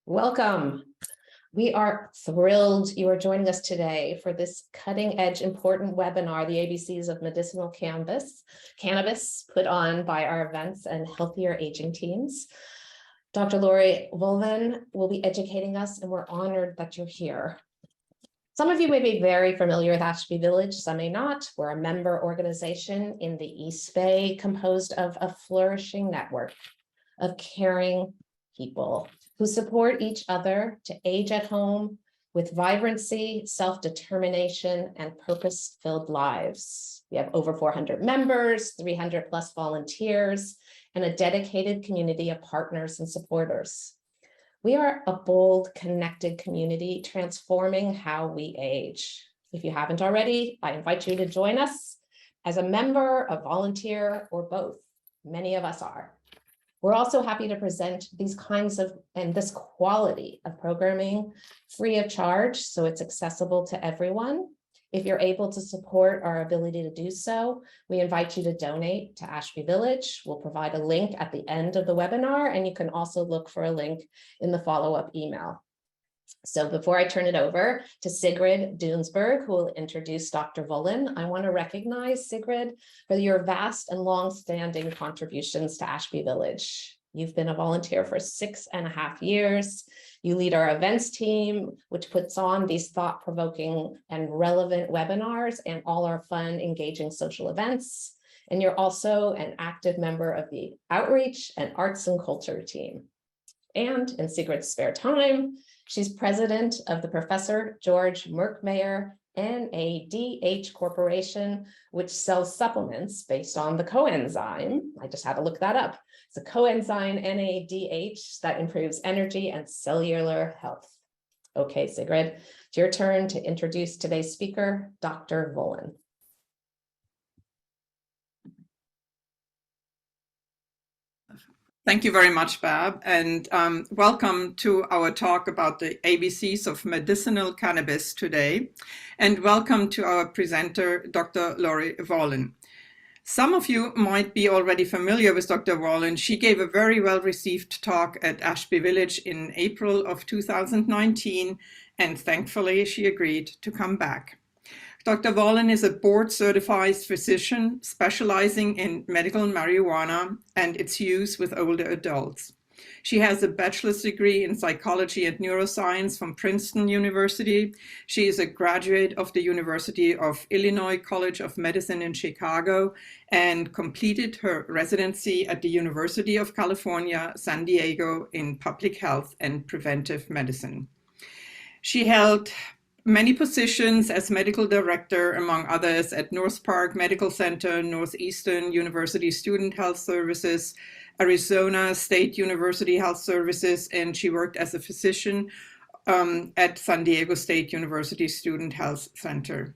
Welcome. We are thrilled you are joining us today for this cutting-edge important webinar, the ABCs of Medicinal Cannabis, put on by our events and healthier aging teams. Dr. Laurie Vollen will be educating us, and we're honored that you're here. Some of you may be very familiar with Ashby Village, some may not. We're a member organization in the East Bay composed of a flourishing network of caring people who support each other to age at home with vibrancy, self-determination, and purpose-filled lives. We have over 400 members, 300 plus volunteers, and a dedicated community of partners and supporters. We are a bold, connected community transforming how we age. If you haven't already, I invite you to join us as a member, a volunteer, or both. Many of us are. We're also happy to present these kinds of and this quality of programming free of charge, so it's accessible to everyone. If you're able to support our ability to do so, we invite you to donate to Ashby Village. We'll provide a link at the end of the webinar, and you can also look for a link in the follow-up email. So before I turn it over to Sigrid Dunsberg, who will introduce Dr. Vollen, I want to recognize Sigrid for your vast and long-standing contributions to Ashby Village. You've been a volunteer for 6.5 years. You lead our events team, which puts on these thought-provoking and relevant webinars and all our fun, engaging social events. And you're also an active member of the outreach and arts and culture team. And in Sigrid's spare time, she's president of the Professor George Merckmayer NADH Corporation, which sells supplements based on the coenzyme. I just had to look that up. It's a coenzyme NADH that improves energy and cellular health. Okay, Sigrid, it's your turn to introduce today's speaker, Dr. Vollen. Thank you very much, Bab, and welcome to our talk about the ABCs of medicinal cannabis today, and welcome to our presenter, Dr. Laurie Vollen. Some of you might be already familiar with Dr. Vollen. She gave a very well-received talk at Ashby Village in April of 2019, and thankfully she agreed to come back. Dr. Vollen is a board-certified physician specializing in medical marijuana and its use with older adults. She has a bachelor's degree in psychology and neuroscience from Princeton University. She is a graduate of the University of Illinois College of Medicine in Chicago and completed her residency at the University of California, San Diego in public health and preventive medicine. She held many positions as medical director, among others, at North Park Medical Center, Northeastern University Student Health Services, Arizona State University Health Services, and she worked as a physician at San Diego State University Student Health Center.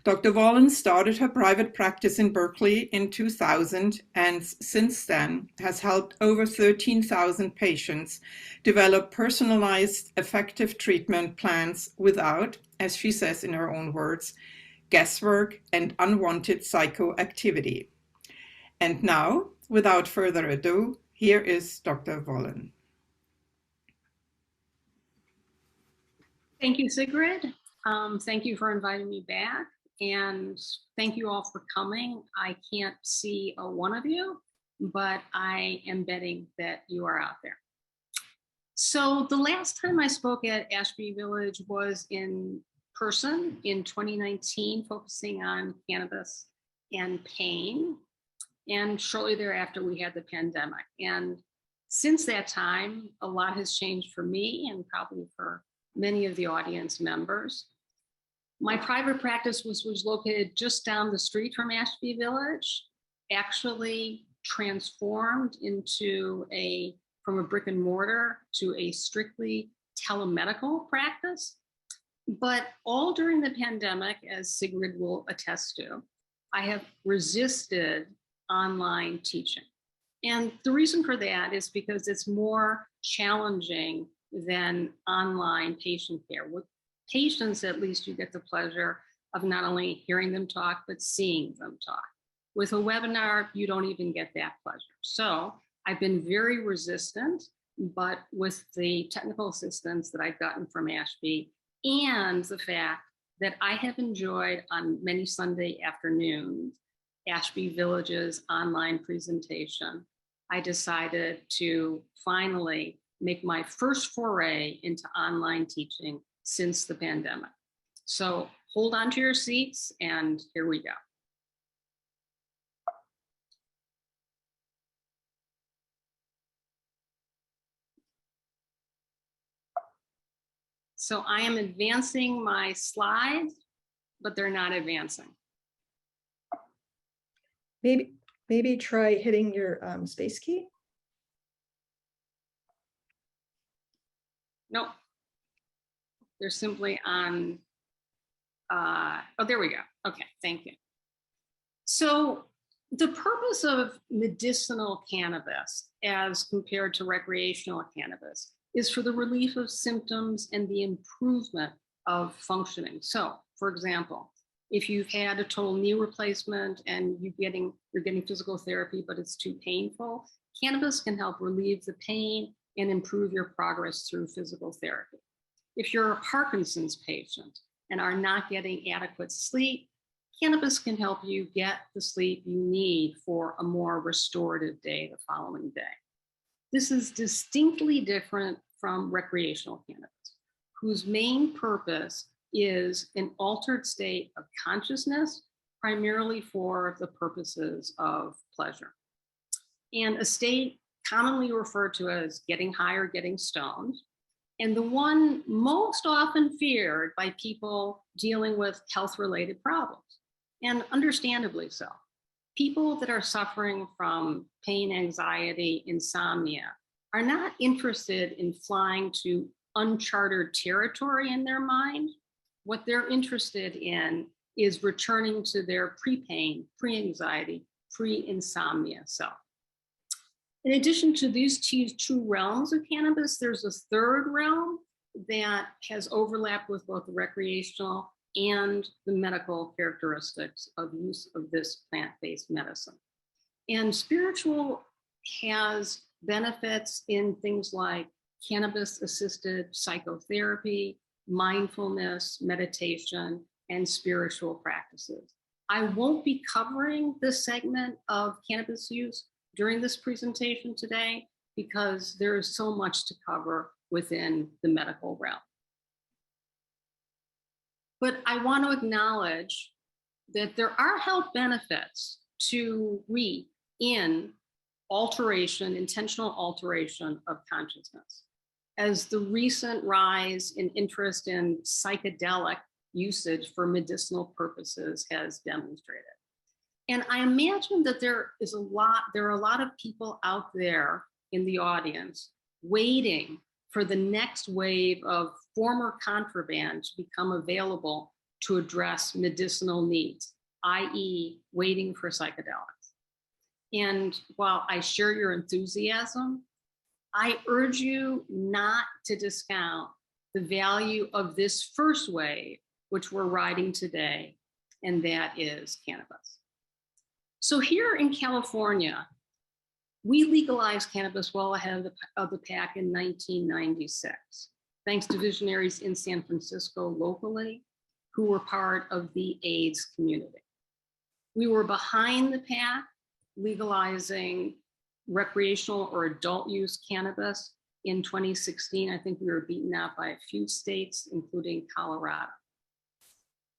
Dr. Vollen started her private practice in Berkeley in 2000 and since then has helped over 13,000 patients develop personalized, effective treatment plans without, as she says in her own words, guesswork and unwanted psychoactivity. And now, without further ado, here is Dr. Vollen. Thank you, Sigrid. Thank you for inviting me back. And thank you all for coming. I can't see one of you, but I am betting that you are out there. So the last time I spoke at Ashby Village was in person in 2019, focusing on cannabis and pain. And shortly thereafter, we had the pandemic. And since that time, a lot has changed for me and probably for many of the audience members. My private practice was located just down the street from Ashby Village, actually transformed into from a brick and mortar to a strictly telemedical practice. But all during the pandemic, as Sigrid will attest to, I have resisted online teaching. And the reason for that is because it's more challenging than online patient care. With patients, at least you get the pleasure of not only hearing them talk, but seeing them talk. With a webinar, you don't even get that pleasure. So I've been very resistant but with the technical assistance that I've gotten from Ashby and the fact that I have enjoyed on many Sunday afternoons Ashby Village's online presentation, I decided to finally make my first foray into online teaching since the pandemic. So hold on to your seats, and here we go. So I am advancing my slides, but they're not advancing. Maybe try hitting your space key. Nope. They're simply on, oh, there we go. Okay, thank you. So the purpose of medicinal cannabis as compared to recreational cannabis is for the relief of symptoms and the improvement of functioning. So, for example, if you've had a total knee replacement and you're getting physical therapy, but it's too painful, cannabis can help relieve the pain and improve your progress through physical therapy. If you're a Parkinson's patient and are not getting adequate sleep, cannabis can help you get the sleep you need for a more restorative day the following day. This is distinctly different from recreational cannabis, whose main purpose is an altered state of consciousness, primarily for the purposes of pleasure. And a state commonly referred to as getting high or getting stoned, and the one most often feared by people dealing with health-related problems, and understandably so. People that are suffering from pain, anxiety, insomnia are not interested in flying to uncharted territory in their mind. What they're interested in is returning to their pre-pain, pre-anxiety, pre-insomnia self. In addition to these two realms of cannabis, there's a third realm that has overlapped with both the recreational and the medical characteristics of use of this plant-based medicine. And spiritual has benefits in things like cannabis-assisted psychotherapy, mindfulness, meditation, and spiritual practices. I won't be covering this segment of cannabis use during this presentation today because there is so much to cover within the medical realm. But I want to acknowledge that there are health benefits to reap in alteration, intentional alteration of consciousness. As the recent rise in interest in psychedelic usage for medicinal purposes has demonstrated. And I imagine that there are a lot of people out there in the audience waiting for the next wave of former contraband to become available to address medicinal needs, i.e. waiting for psychedelics. And while I share your enthusiasm, I urge you not to discount the value of this first wave, which we're riding today, and that is cannabis. So here in California, we legalized cannabis well ahead of the pack in 1996, thanks to visionaries in San Francisco locally who were part of the AIDS community. We were behind the pack, legalizing recreational or adult use cannabis in 2016. I think we were beaten out by a few states, including Colorado.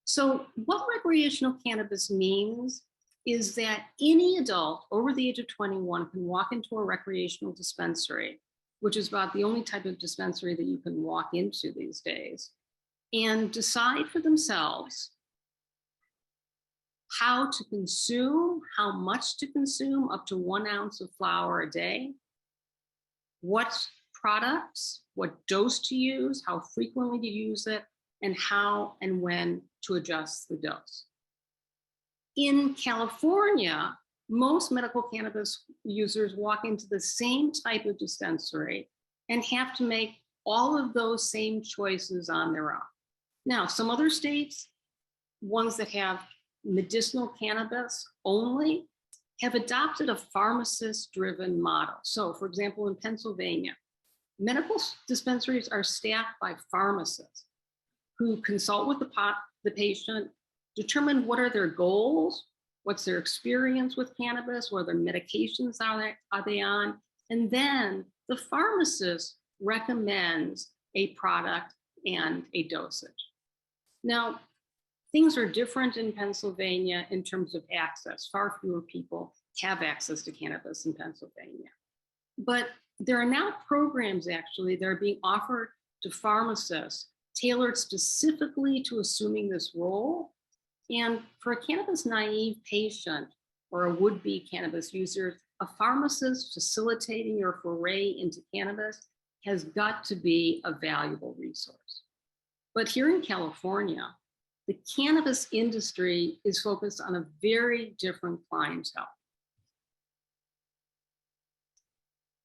So what recreational cannabis means is that any adult over the age of 21 can walk into a recreational dispensary, which is about the only type of dispensary that you can walk into these days, and decide for themselves how to consume, how much to consume, up to 1 ounce of flower a day, what products, what dose to use, how frequently to use it, and how and when to adjust the dose. In California, most medical cannabis users walk into the same type of dispensary and have to make all of those same choices on their own. Now, some other states, ones that have medicinal cannabis only, have adopted a pharmacist-driven model. So, for example, in Pennsylvania, Medical dispensaries are staffed by pharmacists who consult with the patient, determine what are their goals, what's their experience with cannabis, what other medications are they on, and then the pharmacist recommends a product and a dosage. Now, things are different in Pennsylvania in terms of access. Far fewer people have access to cannabis in Pennsylvania. But there are now programs actually that are being offered to pharmacists tailored specifically to assuming this role. And for a cannabis naive patient or a would-be cannabis user, a pharmacist facilitating your foray into cannabis has got to be a valuable resource. But here in California, the cannabis industry is focused on a very different clientele.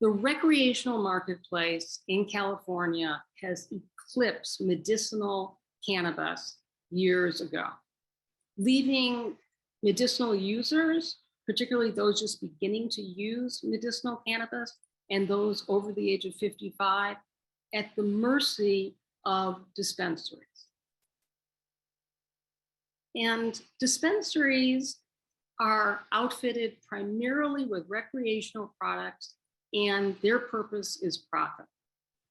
The recreational marketplace in California has eclipsed medicinal cannabis years ago, leaving medicinal users, particularly those just beginning to use medicinal cannabis and those over the age of 55, at the mercy of dispensaries. And dispensaries are outfitted primarily with recreational products, and their purpose is profit.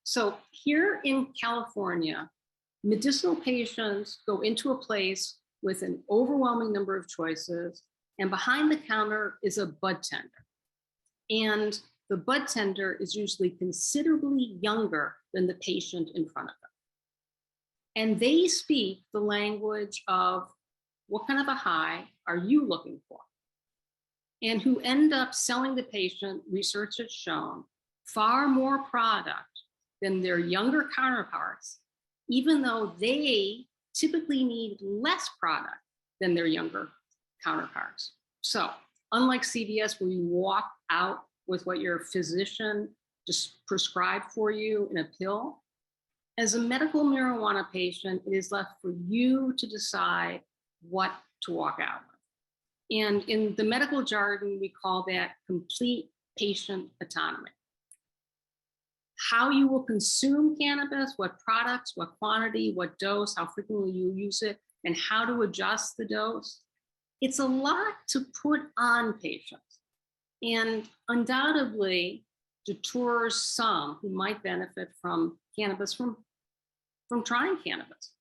So here in California, medicinal patients go into a place with an overwhelming number of choices, and behind the counter is a bud tender. And the bud tender is usually considerably younger than the patient in front of them. And they speak the language of what kind of a high are you looking for? And who end up selling the patient, research has shown, far more product than their younger counterparts, even though they typically need less product than their younger counterparts. So unlike CVS, where you walk out with what your physician just prescribed for you in a pill, as a medical marijuana patient, it is left for you to decide what to walk out with. And in the medical jargon, we call that complete patient autonomy. How you will consume cannabis, what products, what quantity, what dose, how frequently you use it, and how to adjust the dose. It's a lot to put on patients, and undoubtedly deters some who might benefit from cannabis from trying cannabis.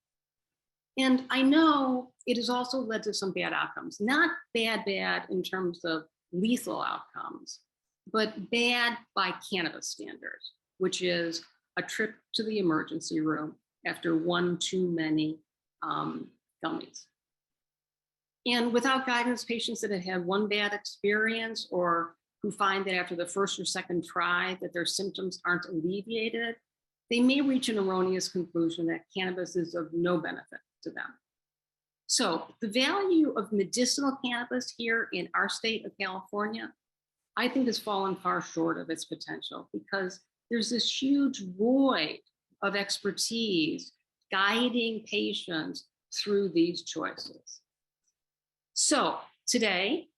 And I know it has also led to some bad outcomes, not bad in terms of lethal outcomes, but bad by cannabis standards, which is a trip to the emergency room after one too many gummies. And without guidance, patients that have had one bad experience or who find that after the first or second try that their symptoms aren't alleviated, they may reach an erroneous conclusion that cannabis is of no benefit to them. So the value of medicinal cannabis here in our state of California, I think has fallen far short of its potential because there's this huge void of expertise guiding patients through these choices. So today,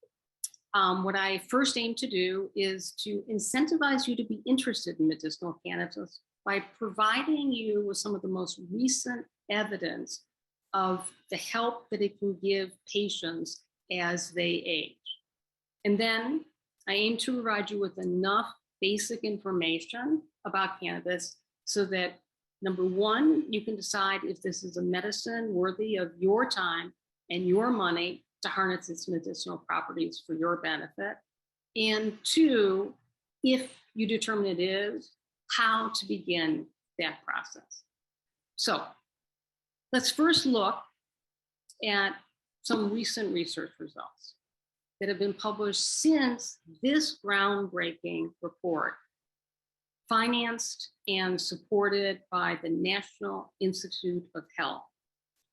what I first aim to do is to incentivize you to be interested in medicinal cannabis by providing you with some of the most recent evidence of the help that it can give patients as they age. And then I aim to provide you with enough basic information about cannabis so that, number one, you can decide if this is a medicine worthy of your time and your money to harness its medicinal properties for your benefit. And two, if you determine it is, how to begin that process. So let's first look at some recent research results that have been published since this groundbreaking report, financed and supported by the National Institute of Health,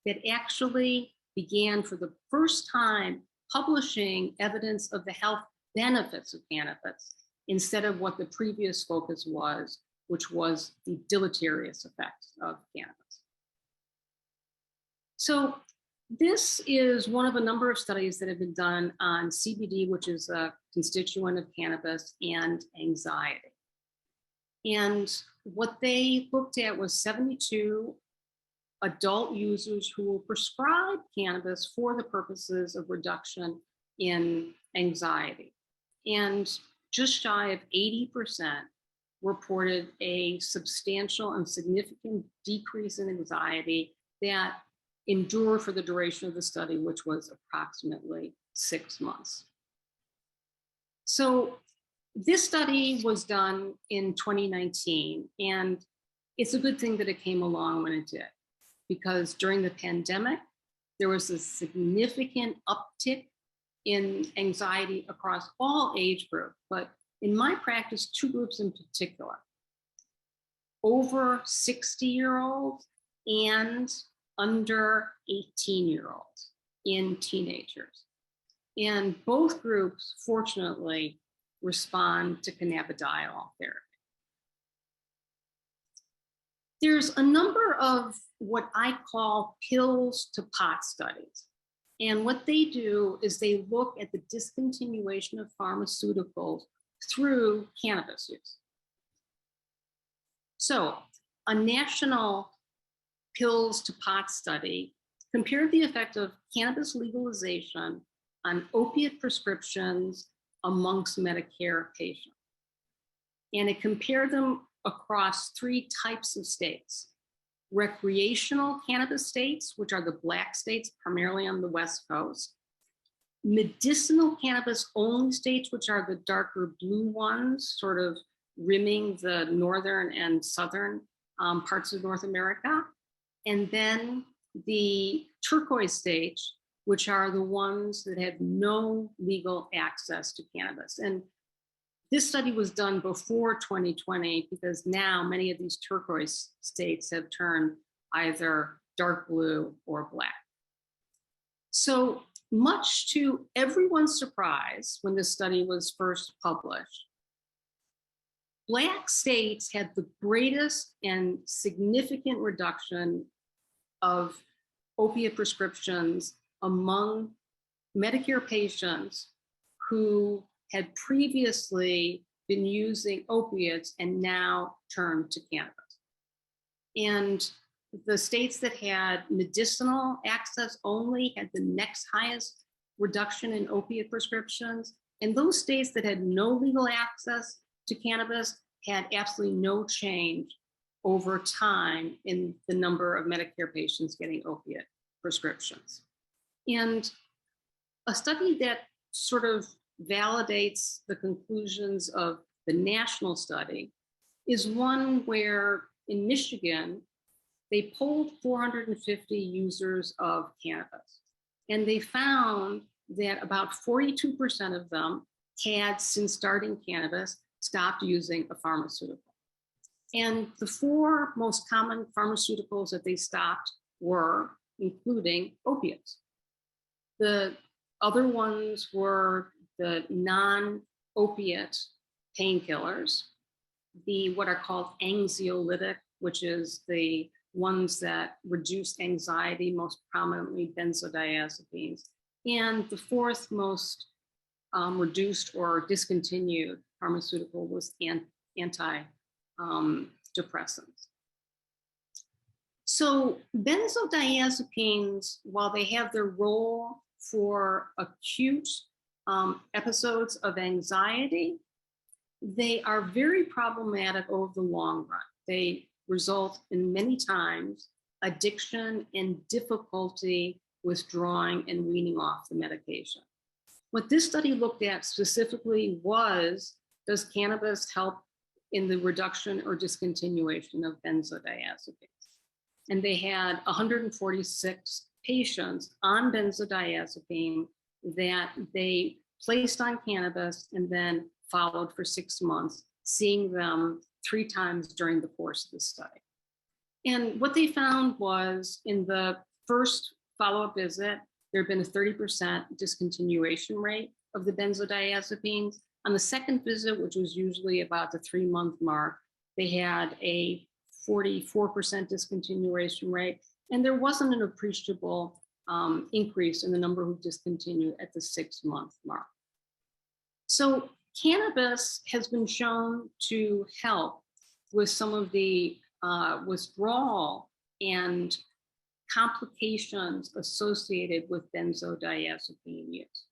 that actually began for the first time publishing evidence of the health benefits of cannabis instead of what the previous focus was, which was the deleterious effects of cannabis. So this is one of a number of studies that have been done on CBD, which is a constituent of cannabis, and anxiety. And what they looked at was 72 adult users who were prescribed cannabis for the purposes of reduction in anxiety. And just shy of 80% reported a substantial and significant decrease in anxiety that endured for the duration of the study, which was approximately 6 months. So this study was done in 2019, and it's a good thing that it came along when it did, because during the pandemic, there was a significant uptick in anxiety across all age groups, but in my practice, 2 groups in particular: over 60-year-olds and under 18-year-olds in teenagers. And both groups, fortunately, respond to cannabidiol therapy. There's a number of what I call pills to pot studies. And what they do is they look at the discontinuation of pharmaceuticals through cannabis use. So a national pills to pot study compared the effect of cannabis legalization on opiate prescriptions amongst Medicare patients. And it compared them across 3 types of states: recreational cannabis states, which are the Black states, primarily on the West Coast; medicinal cannabis only states, which are the darker blue ones, sort of rimming the northern and southern parts of North America; and then the turquoise states, which are the ones that had no legal access to cannabis. And this study was done before 2020, because now many of these turquoise states have turned either dark blue or black. So much to everyone's surprise, when this study was first published, Black states had the greatest and significant reduction of opiate prescriptions among Medicare patients who had previously been using opiates and now turned to cannabis. And the states that had medicinal access only had the next highest reduction in opiate prescriptions. And those states that had no legal access to cannabis had absolutely no change over time in the number of Medicare patients getting opiate prescriptions. And a study that sort of validates the conclusions of the national study is one where in Michigan, they polled 450 users of cannabis. And they found that about 42% of them had, since starting cannabis, stopped using a pharmaceutical. And the 4 most common pharmaceuticals that they stopped were including opiates. The other ones were the non-opiate painkillers, the what are called anxiolytic, which is the ones that reduce anxiety, most prominently benzodiazepines. And the 4th most reduced or discontinued pharmaceutical was antidepressants. So benzodiazepines, while they have their role for acute episodes of anxiety, they are very problematic over the long run. They result in many times addiction and difficulty withdrawing and weaning off the medication. What this study looked at specifically was, does cannabis help in the reduction or discontinuation of benzodiazepines? And they had 146 patients on benzodiazepine that they placed on cannabis and then followed for 6 months, seeing them 3 times during the course of the study. And what they found was, in the first follow-up visit, there had been a 30% discontinuation rate of the benzodiazepines. On the second visit, which was usually about the 3-month mark, they had a 44% discontinuation rate, and there wasn't an appreciable increase in the number who discontinued at the 6-month mark. So cannabis has been shown to help with some of the withdrawal and complications associated with benzodiazepine use.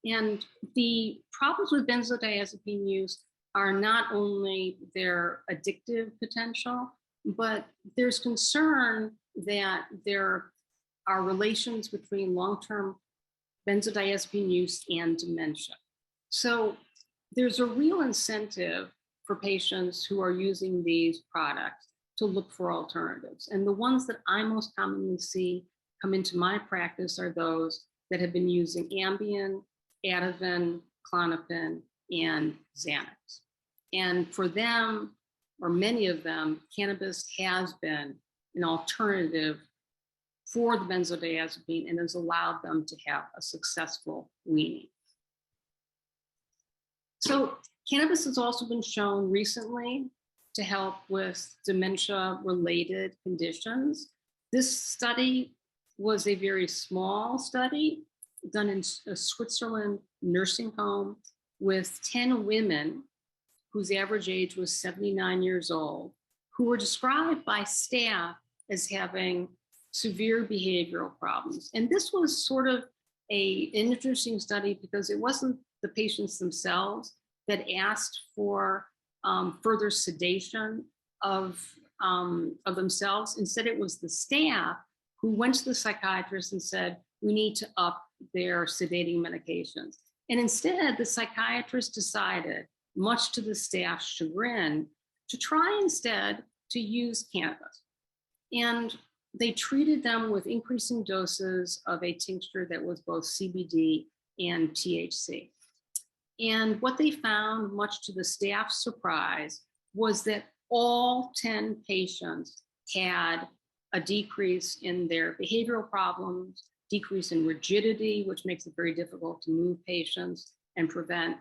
And the problems with benzodiazepine use are not only their addictive potential, but there's concern that there are relations between long-term benzodiazepine use and dementia. So there's a real incentive for patients who are using these products to look for alternatives. And the ones that I most commonly see come into my practice are those that have been using Ambien, Ativan, Klonopin, and Xanax. And for them, or many of them, cannabis has been an alternative for the benzodiazepine and has allowed them to have a successful weaning. So cannabis has also been shown recently to help with dementia-related conditions. This study was a very small study done in a Switzerland nursing home with 10 women whose average age was 79 years old, who were described by staff as having severe behavioral problems. And this was sort of an interesting study because it wasn't the patients themselves that asked for further sedation of themselves. Instead, it was the staff who went to the psychiatrist and said, we need to up their sedating medications. And instead, the psychiatrist decided, much to the staff's chagrin, to try instead to use cannabis. And they treated them with increasing doses of a tincture that was both CBD and THC. And what they found, much to the staff's surprise, was that all 10 patients had a decrease in their behavioral problems, decrease in rigidity, which makes it very difficult to move patients and prevent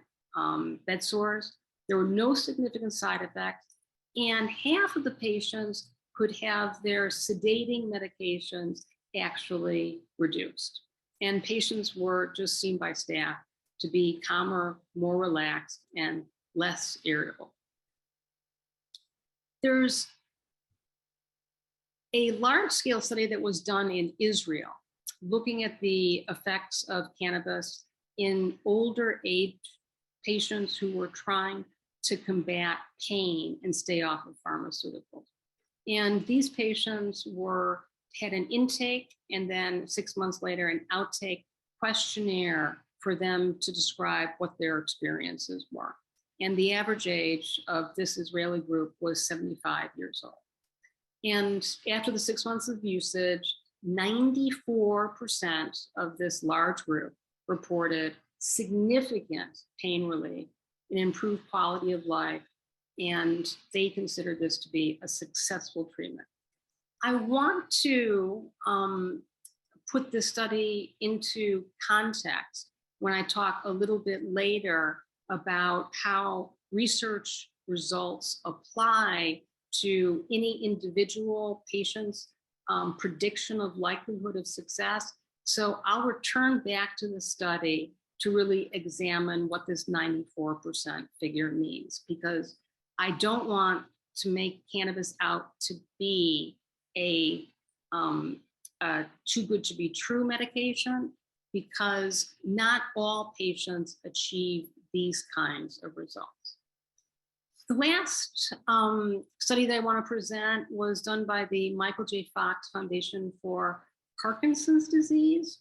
bed sores. There were no significant side effects, and half of the patients could have their sedating medications actually reduced. And patients were just seen by staff to be calmer, more relaxed, and less irritable. There's a large-scale study that was done in Israel looking at the effects of cannabis in older age patients who were trying to combat pain and stay off of pharmaceuticals. And these patients had an intake and then 6 months later an outtake questionnaire for them to describe what their experiences were. And the average age of this Israeli group was 75 years old. And after the 6 months of usage, 94% of this large group reported significant pain relief and improved quality of life, and they considered this to be a successful treatment. I want to put this study into context when I talk a little bit later about how research results apply to any individual patient's prediction of likelihood of success. So I'll return back to the study to really examine what this 94% figure means, because I don't want to make cannabis out to be a too good to be true medication, because not all patients achieve these kinds of results. The last study that I want to present was done by the Michael J. Fox Foundation for Parkinson's disease.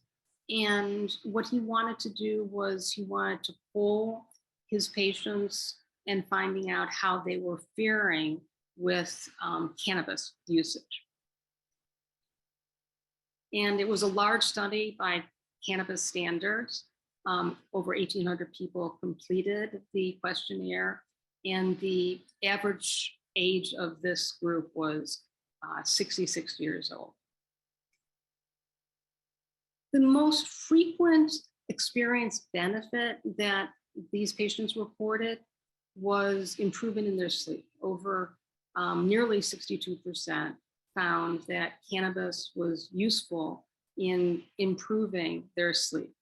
And what he wanted to do was he wanted to poll his patients and finding out how they were faring with cannabis usage. And it was a large study by cannabis standards. Over 1,800 people completed the questionnaire, and the average age of this group was 66 years old. The most frequent experience benefit that these patients reported was improvement in their sleep. Over nearly 62% found that cannabis was useful in improving their sleep.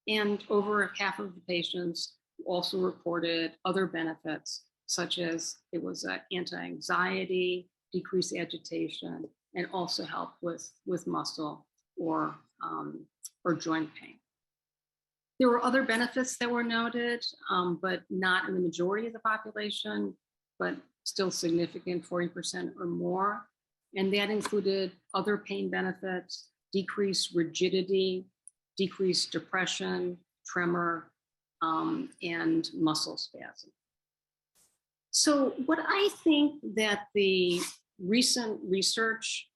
And over half of the patients also reported other benefits, such as it was anti-anxiety, decreased agitation, and also help with muscle or joint pain. There were other benefits that were noted, but not in the majority of the population, but still significant, 40% or more. And that included other pain benefits, decreased rigidity, decreased depression, tremor, and muscle spasm. So what I think that the recent research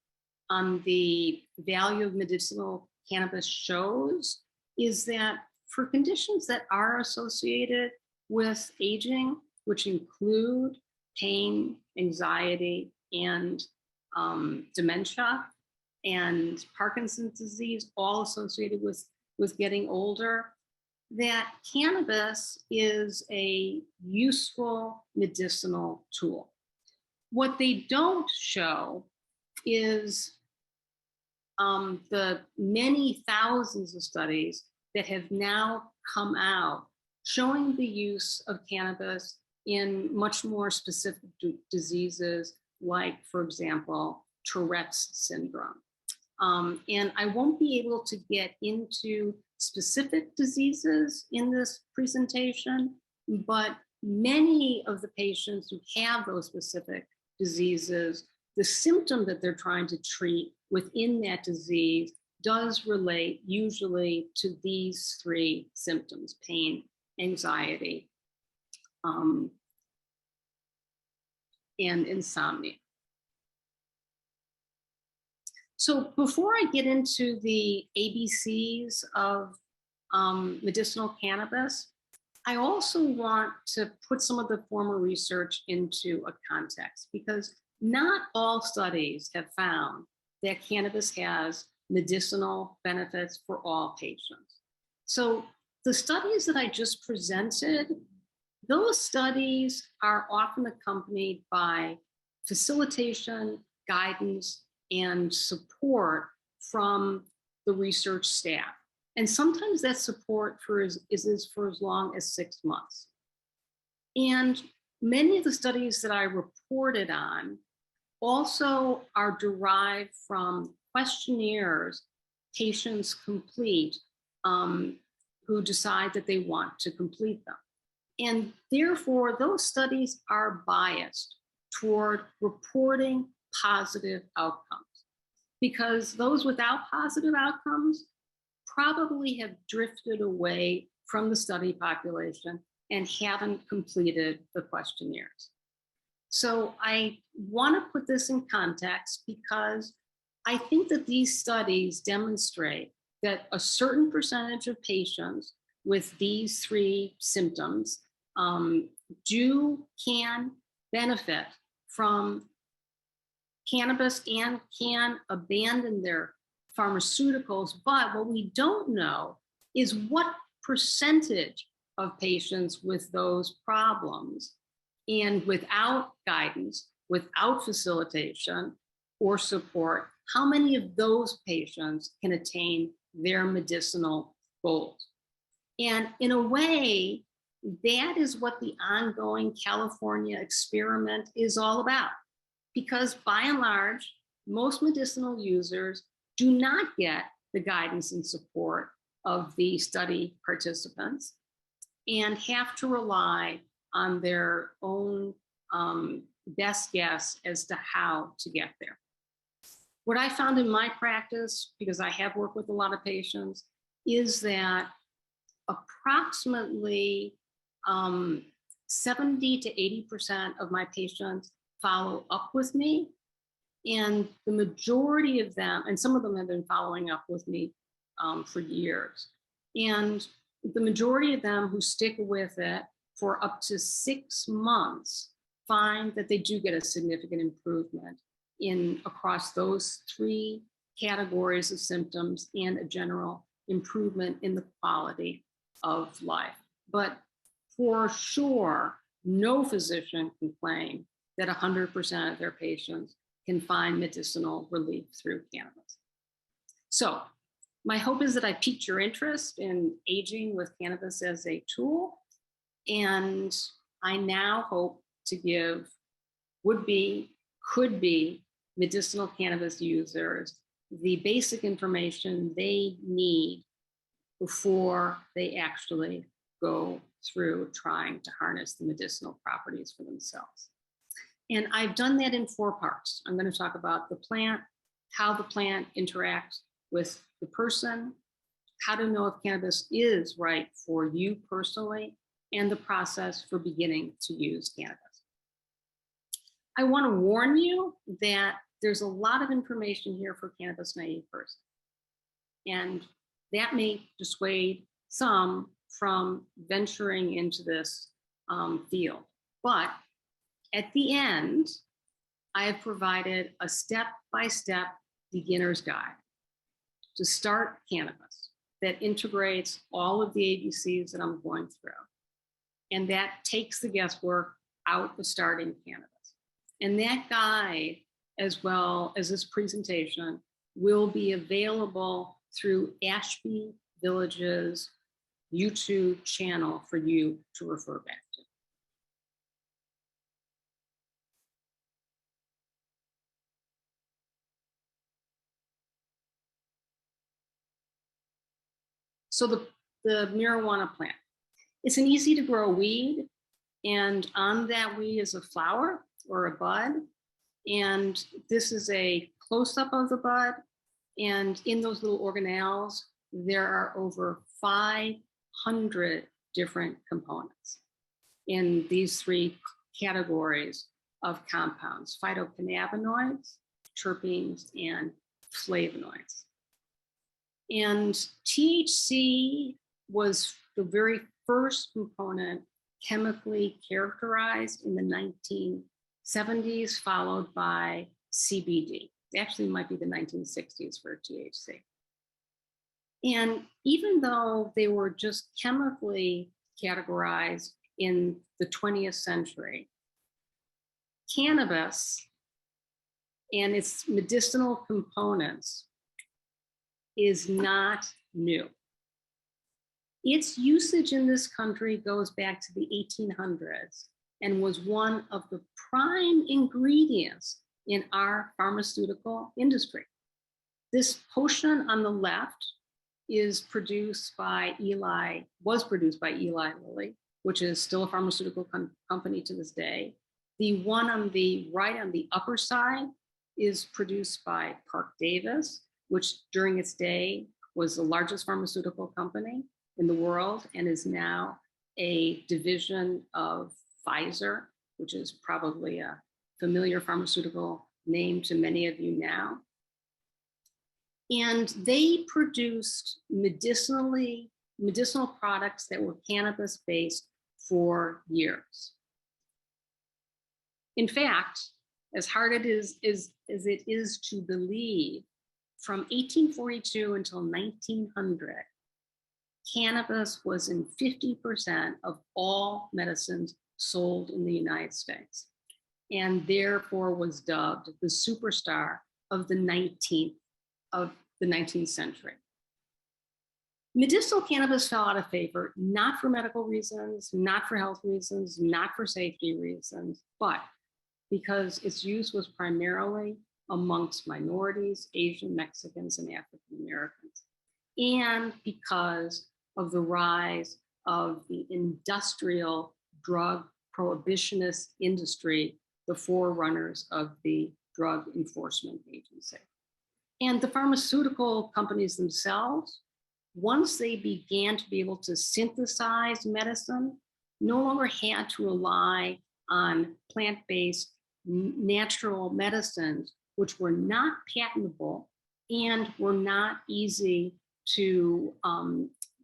on the value of medicinal cannabis shows is that for conditions that are associated with aging, which include pain, anxiety, and dementia, and Parkinson's disease, all associated with getting older, that cannabis is a useful medicinal tool. What they don't show is the many thousands of studies that have now come out showing the use of cannabis in much more specific diseases, like, for example, Tourette's syndrome. And I won't be able to get into specific diseases in this presentation, but many of the patients who have those specific diseases, the symptom that they're trying to treat within that disease does relate usually to these three symptoms: pain, anxiety, and insomnia. So before I get into the ABCs of medicinal cannabis, I also want to put some of the former research into a context, because not all studies have found that cannabis has medicinal benefits for all patients. So the studies that I just presented, those studies are often accompanied by facilitation, guidance, and support from the research staff. And sometimes that support is for as long as 6 months. And many of the studies that I reported on also are derived from questionnaires patients complete who decide that they want to complete them. And therefore, those studies are biased toward reporting positive outcomes, because those without positive outcomes probably have drifted away from the study population and haven't completed the questionnaires. So I want to put this in context, because I think that these studies demonstrate that a certain percentage of patients with these three symptoms can benefit from cannabis and can abandon their pharmaceuticals. But what we don't know is what percentage of patients with those problems, and without guidance, without facilitation or support, how many of those patients can attain their medicinal goals. And in a way, that is what the ongoing California experiment is all about. Because by and large, most medicinal users do not get the guidance and support of the study participants and have to rely on their own best guess as to how to get there. What I found in my practice, because I have worked with a lot of patients, is that approximately 70 to 80% of my patients follow up with me. And the majority of them, and some of them have been following up with me for years. And the majority of them who stick with it for up to 6 months find that they do get a significant improvement across those three categories of symptoms and a general improvement in the quality of life. But for sure, no physician can claim that 100% of their patients can find medicinal relief through cannabis. So my hope is that I piqued your interest in aging with cannabis as a tool. And I now hope to give would-be, could-be medicinal cannabis users the basic information they need before they actually go through trying to harness the medicinal properties for themselves. And I've done that in 4 parts. I'm going to talk about the plant, how the plant interacts with the person, how to know if cannabis is right for you personally, and the process for beginning to use cannabis. I want to warn you that there's a lot of information here for cannabis naive person. And that may dissuade some from venturing into this field. But at the end, I have provided a step-by-step beginner's guide to start cannabis that integrates all of the ABCs that I'm going through. And that takes the guesswork out of starting cannabis. And that guide, as well as this presentation, will be available through Ashby Village's YouTube channel for you to refer back to. So the marijuana plant, it's an easy to grow weed, and on that weed is a flower or a bud. And this is a close-up of the bud. And in those little organelles, there are over 500 different components in these 3 categories of compounds: phytocannabinoids, terpenes, and flavonoids. And THC was the very first component chemically characterized in the 1970s, followed by CBD. It actually might be the 1960s for THC. And even though they were just chemically categorized in the 20th century, cannabis and its medicinal components is not new. Its usage in this country goes back to the 1800s and was one of the prime ingredients in our pharmaceutical industry. This potion on the left was produced by Eli Lilly, which is still a pharmaceutical company to this day. The one on the right on the upper side is produced by Parke-Davis, which during its day was the largest pharmaceutical company in the world and is now a division of Pfizer, which is probably a familiar pharmaceutical name to many of you now. And they produced medicinal products that were cannabis-based for years. In fact, as hard as it is to believe, from 1842 until 1900, cannabis was in 50% of all medicines sold in the United States, and therefore was dubbed the superstar of the 19th century. Medicinal cannabis fell out of favor, not for medical reasons, not for health reasons, not for safety reasons, but because its use was primarily amongst minorities, Asian, Mexicans, and African Americans, and because of the rise of the industrial drug prohibitionist industry, the forerunners of the Drug Enforcement Agency. And the pharmaceutical companies themselves, once they began to be able to synthesize medicine, no longer had to rely on plant-based natural medicines, which were not patentable and were not easy to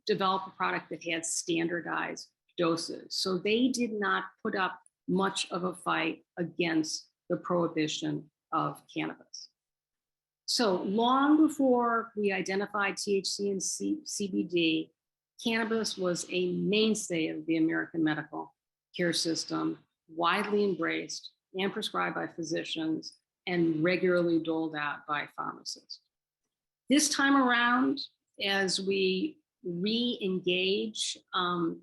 develop a product that had standardized doses. So they did not put up much of a fight against the prohibition of cannabis. So long before we identified THC and CBD, cannabis was a mainstay of the American medical care system, widely embraced and prescribed by physicians and regularly doled out by pharmacists. This time around, as we re-engage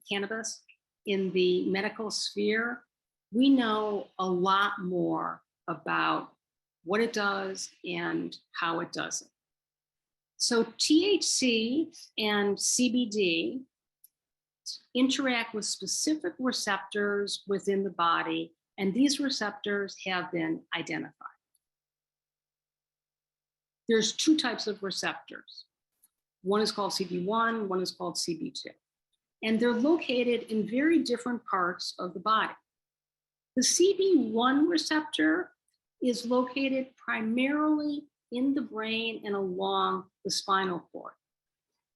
cannabis in the medical sphere, we know a lot more about what it does and how it does it. So THC and CBD interact with specific receptors within the body, and these receptors have been identified. There's two types of receptors. One is called CB1, one is called CB2. And they're located in very different parts of the body. The CB1 receptor is located primarily in the brain and along the spinal cord.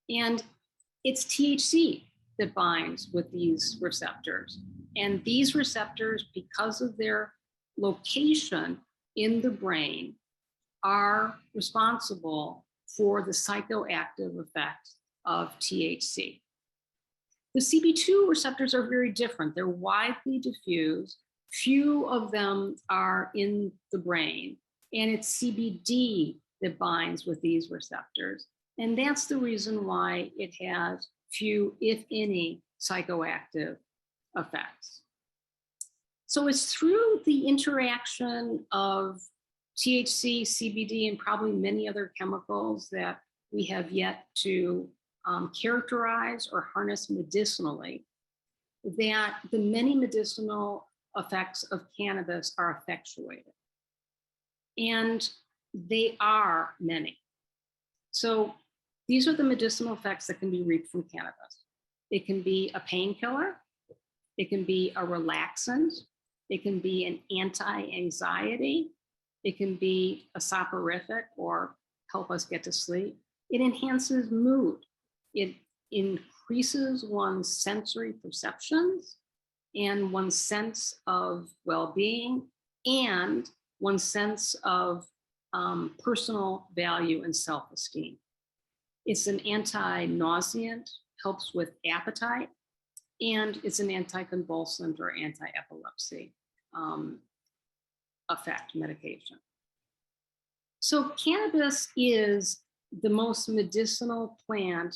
And it's THC that binds with these receptors. And these receptors, because of their location in the brain, are responsible for the psychoactive effects of THC. The CB2 receptors are very different. They're widely diffused. Few of them are in the brain, and it's CBD that binds with these receptors. And that's the reason why it has few, if any, psychoactive effects. So it's through the interaction of THC, CBD, and probably many other chemicals that we have yet to characterize or harness medicinally, that the many medicinal effects of cannabis are effectuated. And they are many. So these are the medicinal effects that can be reaped from cannabis. It can be a painkiller, it can be a relaxant, it can be an anti-anxiety, it can be a soporific or help us get to sleep. It enhances mood. It increases one's sensory perceptions and one's sense of well-being and one's sense of personal value and self-esteem. It's an anti-nauseant, helps with appetite, and it's an anticonvulsant or anti-epilepsy effect medication. So cannabis is the most medicinal plant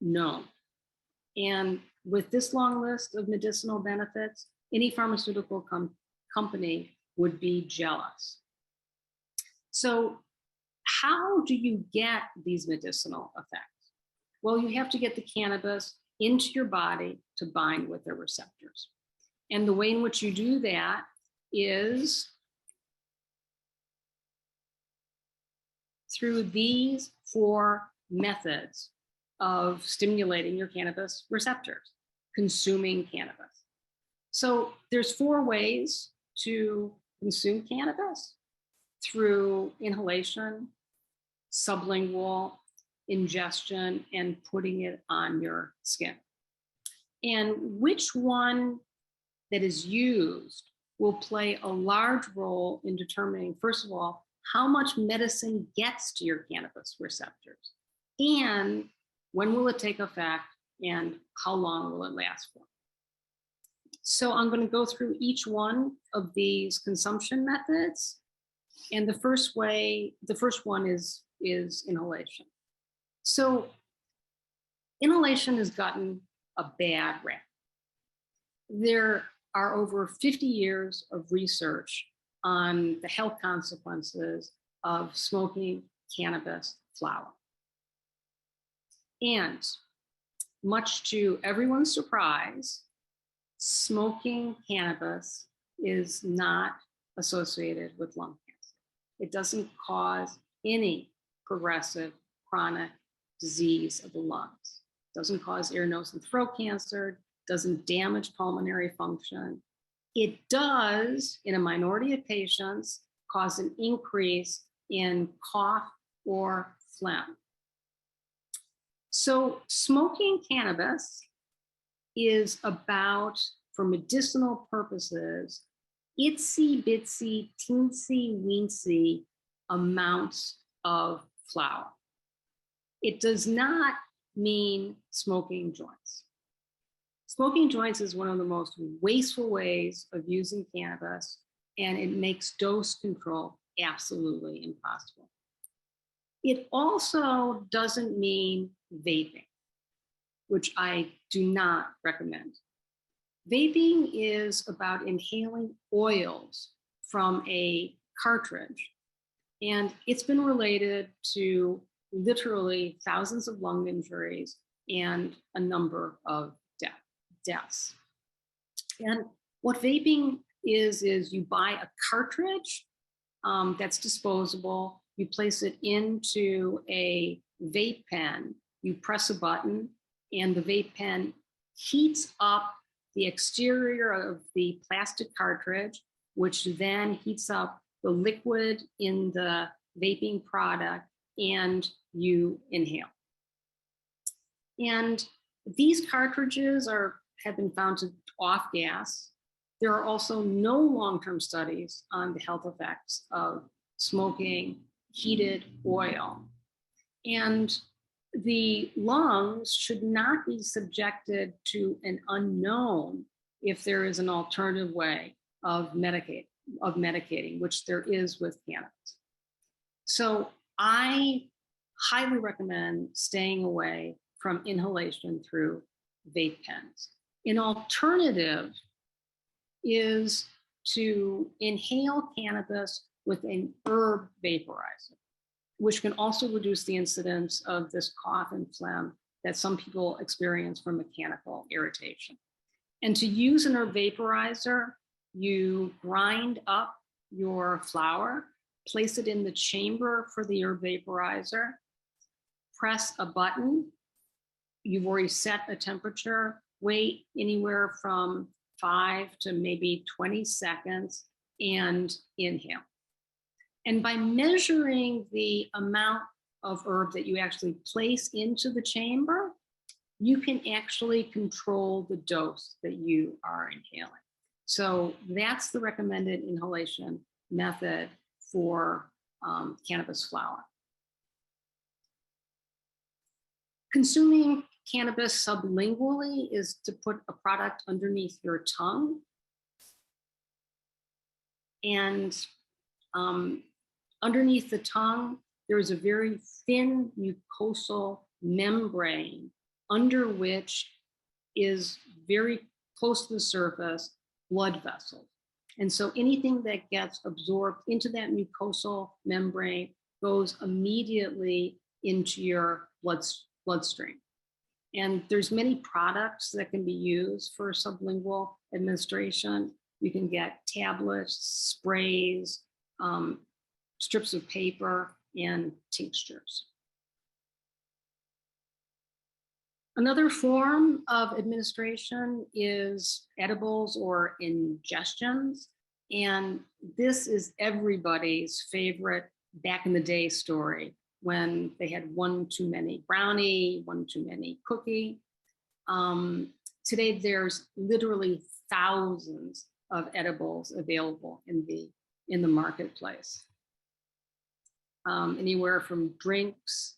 known. And with this long list of medicinal benefits, any pharmaceutical company would be jealous. So how do you get these medicinal effects? Well, you have to get the cannabis into your body to bind with the receptors. And the way in which you do that is through these four methods of stimulating your cannabis receptors, consuming cannabis. So there's four ways to consume cannabis: through inhalation, sublingual, ingestion, and putting it on your skin. And which one that is used will play a large role in determining, first of all, how much medicine gets to your cannabis receptors, and when will it take effect, and how long will it last for. So I'm going to go through each one of these consumption methods. And the first one is inhalation. So inhalation has gotten a bad rap. There are over 50 years of research on the health consequences of smoking cannabis flower. And much to everyone's surprise, smoking cannabis is not associated with lung cancer. It doesn't cause any progressive chronic disease of the lungs. It doesn't cause ear, nose, and throat cancer, doesn't damage pulmonary function. It does, in a minority of patients, cause an increase in cough or phlegm. So smoking cannabis is about, for medicinal purposes, itsy bitsy, teensy weensy amounts of flower. It does not mean smoking joints. Smoking joints is one of the most wasteful ways of using cannabis, and it makes dose control absolutely impossible. It also doesn't mean vaping, which I do not recommend. Vaping is about inhaling oils from a cartridge, and it's been related to literally thousands of lung injuries and a number of deaths. And what vaping is you buy a cartridge that's disposable, you place it into a vape pen, you press a button, and the vape pen heats up the exterior of the plastic cartridge, which then heats up the liquid in the vaping product, and you inhale. And these cartridges have been found to off gas. There are also no long-term studies on the health effects of smoking heated oil. And the lungs should not be subjected to an unknown if there is an alternative way of medicating, which there is with cannabis. So I highly recommend staying away from inhalation through vape pens. An alternative is to inhale cannabis with an herb vaporizer, which can also reduce the incidence of this cough and phlegm that some people experience from mechanical irritation. And to use an herb vaporizer, you grind up your flower, place it in the chamber for the herb vaporizer, press a button. You've already set a temperature, wait anywhere from 5 to maybe 20 seconds, and inhale. And by measuring the amount of herb that you actually place into the chamber, you can actually control the dose that you are inhaling. So that's the recommended inhalation method for cannabis flower. Consuming cannabis sublingually is to put a product underneath your tongue. And underneath the tongue, there is a very thin mucosal membrane under which is very close to the surface blood vessels. And so anything that gets absorbed into that mucosal membrane goes immediately into your bloodstream. And there's many products that can be used for sublingual administration. You can get tablets, sprays, strips of paper, and tinctures. Another form of administration is edibles or ingestions. And this is everybody's favorite back in the day story when they had one too many brownie, one too many cookie. Today, there's literally thousands of edibles available in the marketplace. Anywhere from drinks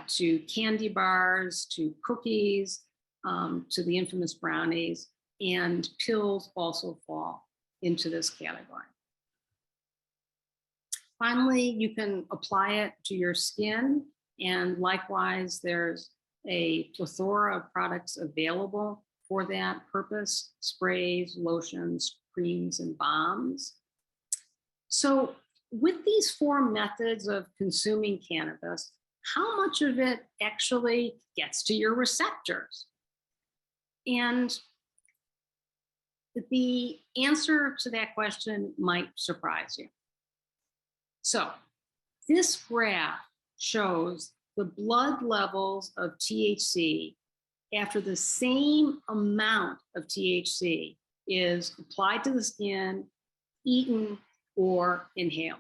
to candy bars, to cookies, to the infamous brownies, and pills also fall into this category. Finally, you can apply it to your skin, and likewise, there's a plethora of products available for that purpose: sprays, lotions, creams, and balms. So with these 4 methods of consuming cannabis, how much of it actually gets to your receptors? And the answer to that question might surprise you. So this graph shows the blood levels of THC after the same amount of THC is applied to the skin, eaten, or inhaled.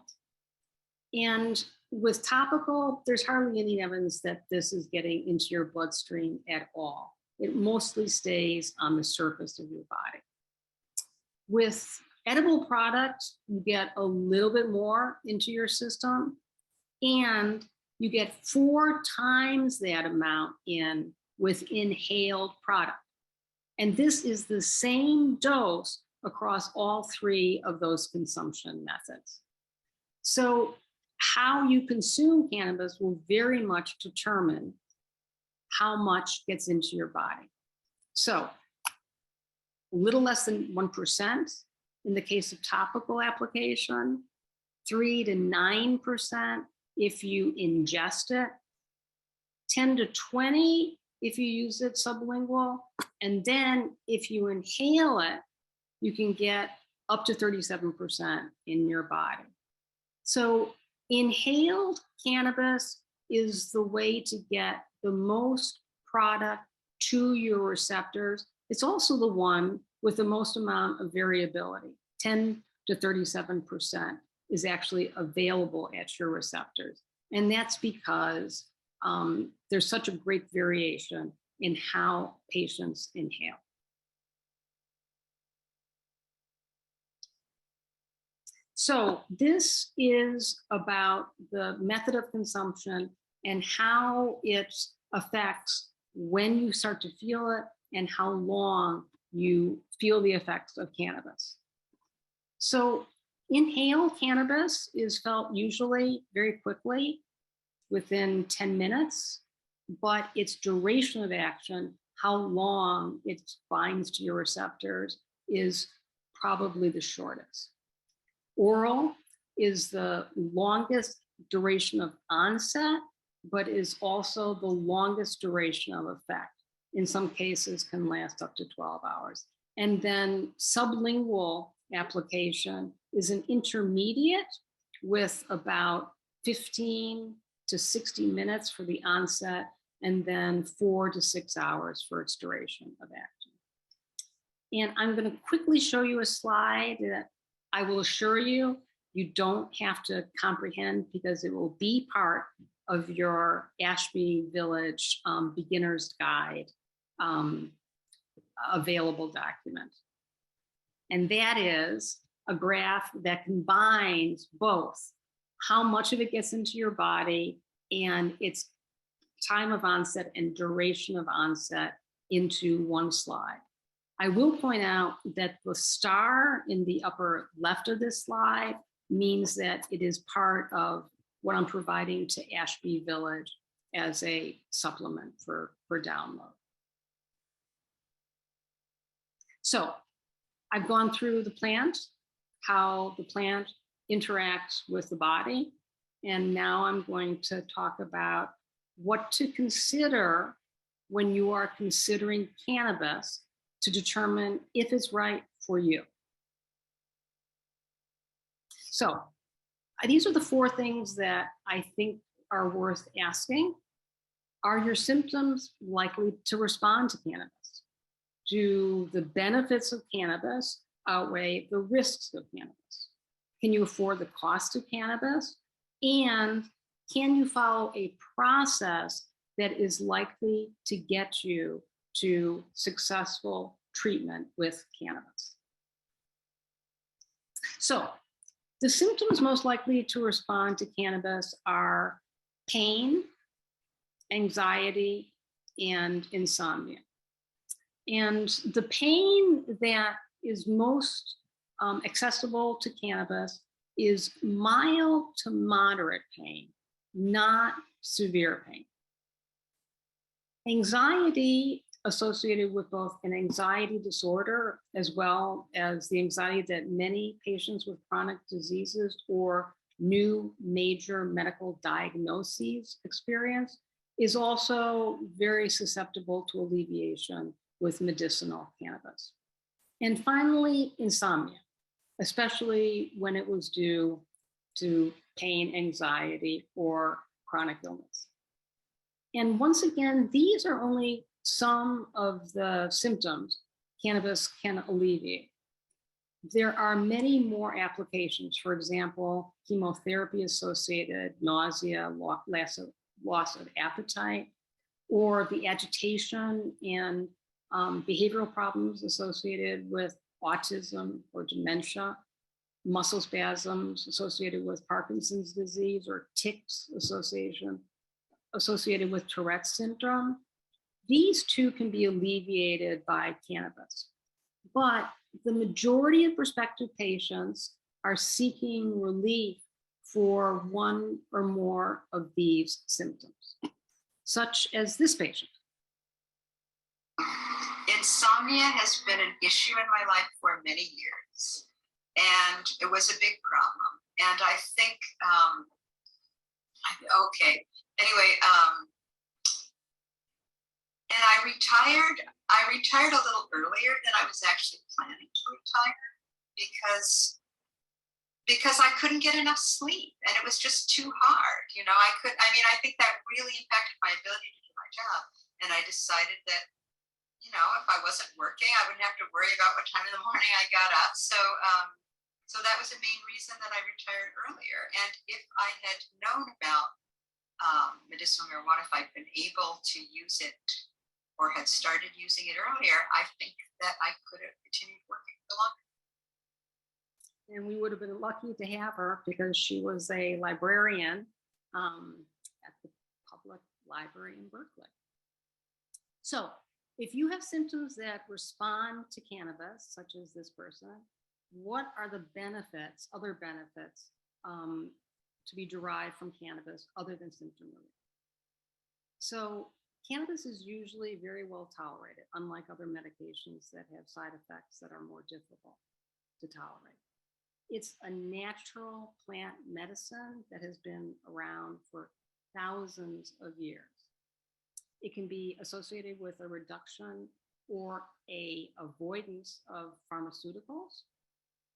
And with topical, there's hardly any evidence that this is getting into your bloodstream at all. It mostly stays on the surface of your body. With edible products, you get a little bit more into your system, and you get 4 times that amount in with inhaled product. And this is the same dose across all 3 of those consumption methods. So how you consume cannabis will very much determine how much gets into your body. So a little less than 1% in the case of topical application, 3 to 9% if you ingest it, 10 to 20 if you use it sublingual, and then if you inhale it, you can get up to 37% in your body. So inhaled cannabis is the way to get the most product to your receptors. It's also the one with the most amount of variability. 10 to 37% is actually available at your receptors. And that's because there's such a great variation in how patients inhale. So this is about the method of consumption and how it affects when you start to feel it and how long you feel the effects of cannabis. So inhaled cannabis is felt usually very quickly, within 10 minutes, but its duration of action, how long it binds to your receptors, is probably the shortest. Oral is the longest duration of onset, but is also the longest duration of effect. In some cases can last up to 12 hours. And then sublingual application is an intermediate with about 15 to 60 minutes for the onset, and then 4 to 6 hours for its duration of action. And I'm going to quickly show you a slide that I will assure you, you don't have to comprehend because it will be part of your Ashby Village Beginner's Guide available document. And that is a graph that combines both how much of it gets into your body and its time of onset and duration of onset into one slide. I will point out that the star in the upper left of this slide means that it is part of what I'm providing to Ashby Village as a supplement for download. So I've gone through the plant, how the plant interacts with the body, and now I'm going to talk about what to consider when you are considering cannabis to determine if it's right for you. So these are the 4 things that I think are worth asking. Are your symptoms likely to respond to cannabis? Do the benefits of cannabis outweigh the risks of cannabis? Can you afford the cost of cannabis? And can you follow a process that is likely to get you to successful treatment with cannabis? So the symptoms most likely to respond to cannabis are pain, anxiety, and insomnia. And the pain that is most accessible to cannabis is mild to moderate pain, not severe pain. Anxiety associated with both an anxiety disorder as well as the anxiety that many patients with chronic diseases or new major medical diagnoses experience is also very susceptible to alleviation with medicinal cannabis. And finally, insomnia, especially when it was due to pain, anxiety, or chronic illness. And once again, these are only some of the symptoms cannabis can alleviate. There are many more applications. For example, chemotherapy-associated nausea, loss of appetite, or the agitation and behavioral problems associated with autism or dementia, muscle spasms associated with Parkinson's disease, or tics associated with Tourette's syndrome. These too can be alleviated by cannabis. But the majority of prospective patients are seeking relief for one or more of these symptoms, such as this patient. Insomnia has been an issue in my life for many years, and it was a big problem. And I think, okay, anyway, and I retired a little earlier than I was actually planning to retire because I couldn't get enough sleep, and it was just too hard. I think that really impacted my ability to do my job. And I decided that, if I wasn't working, I wouldn't have to worry about what time in the morning I got up. So that was the main reason that I retired earlier. And if I had known about medicinal marijuana, if I'd been able to use it or had started using it earlier, I think that I could have continued working for longer. And we would have been lucky to have her because she was a librarian at the public library in Berkeley. So if you have symptoms that respond to cannabis, such as this person, what are the benefits, other benefits to be derived from cannabis other than symptom relief? So cannabis is usually very well tolerated, unlike other medications that have side effects that are more difficult to tolerate. It's a natural plant medicine that has been around for thousands of years. It can be associated with a reduction or a avoidance of pharmaceuticals.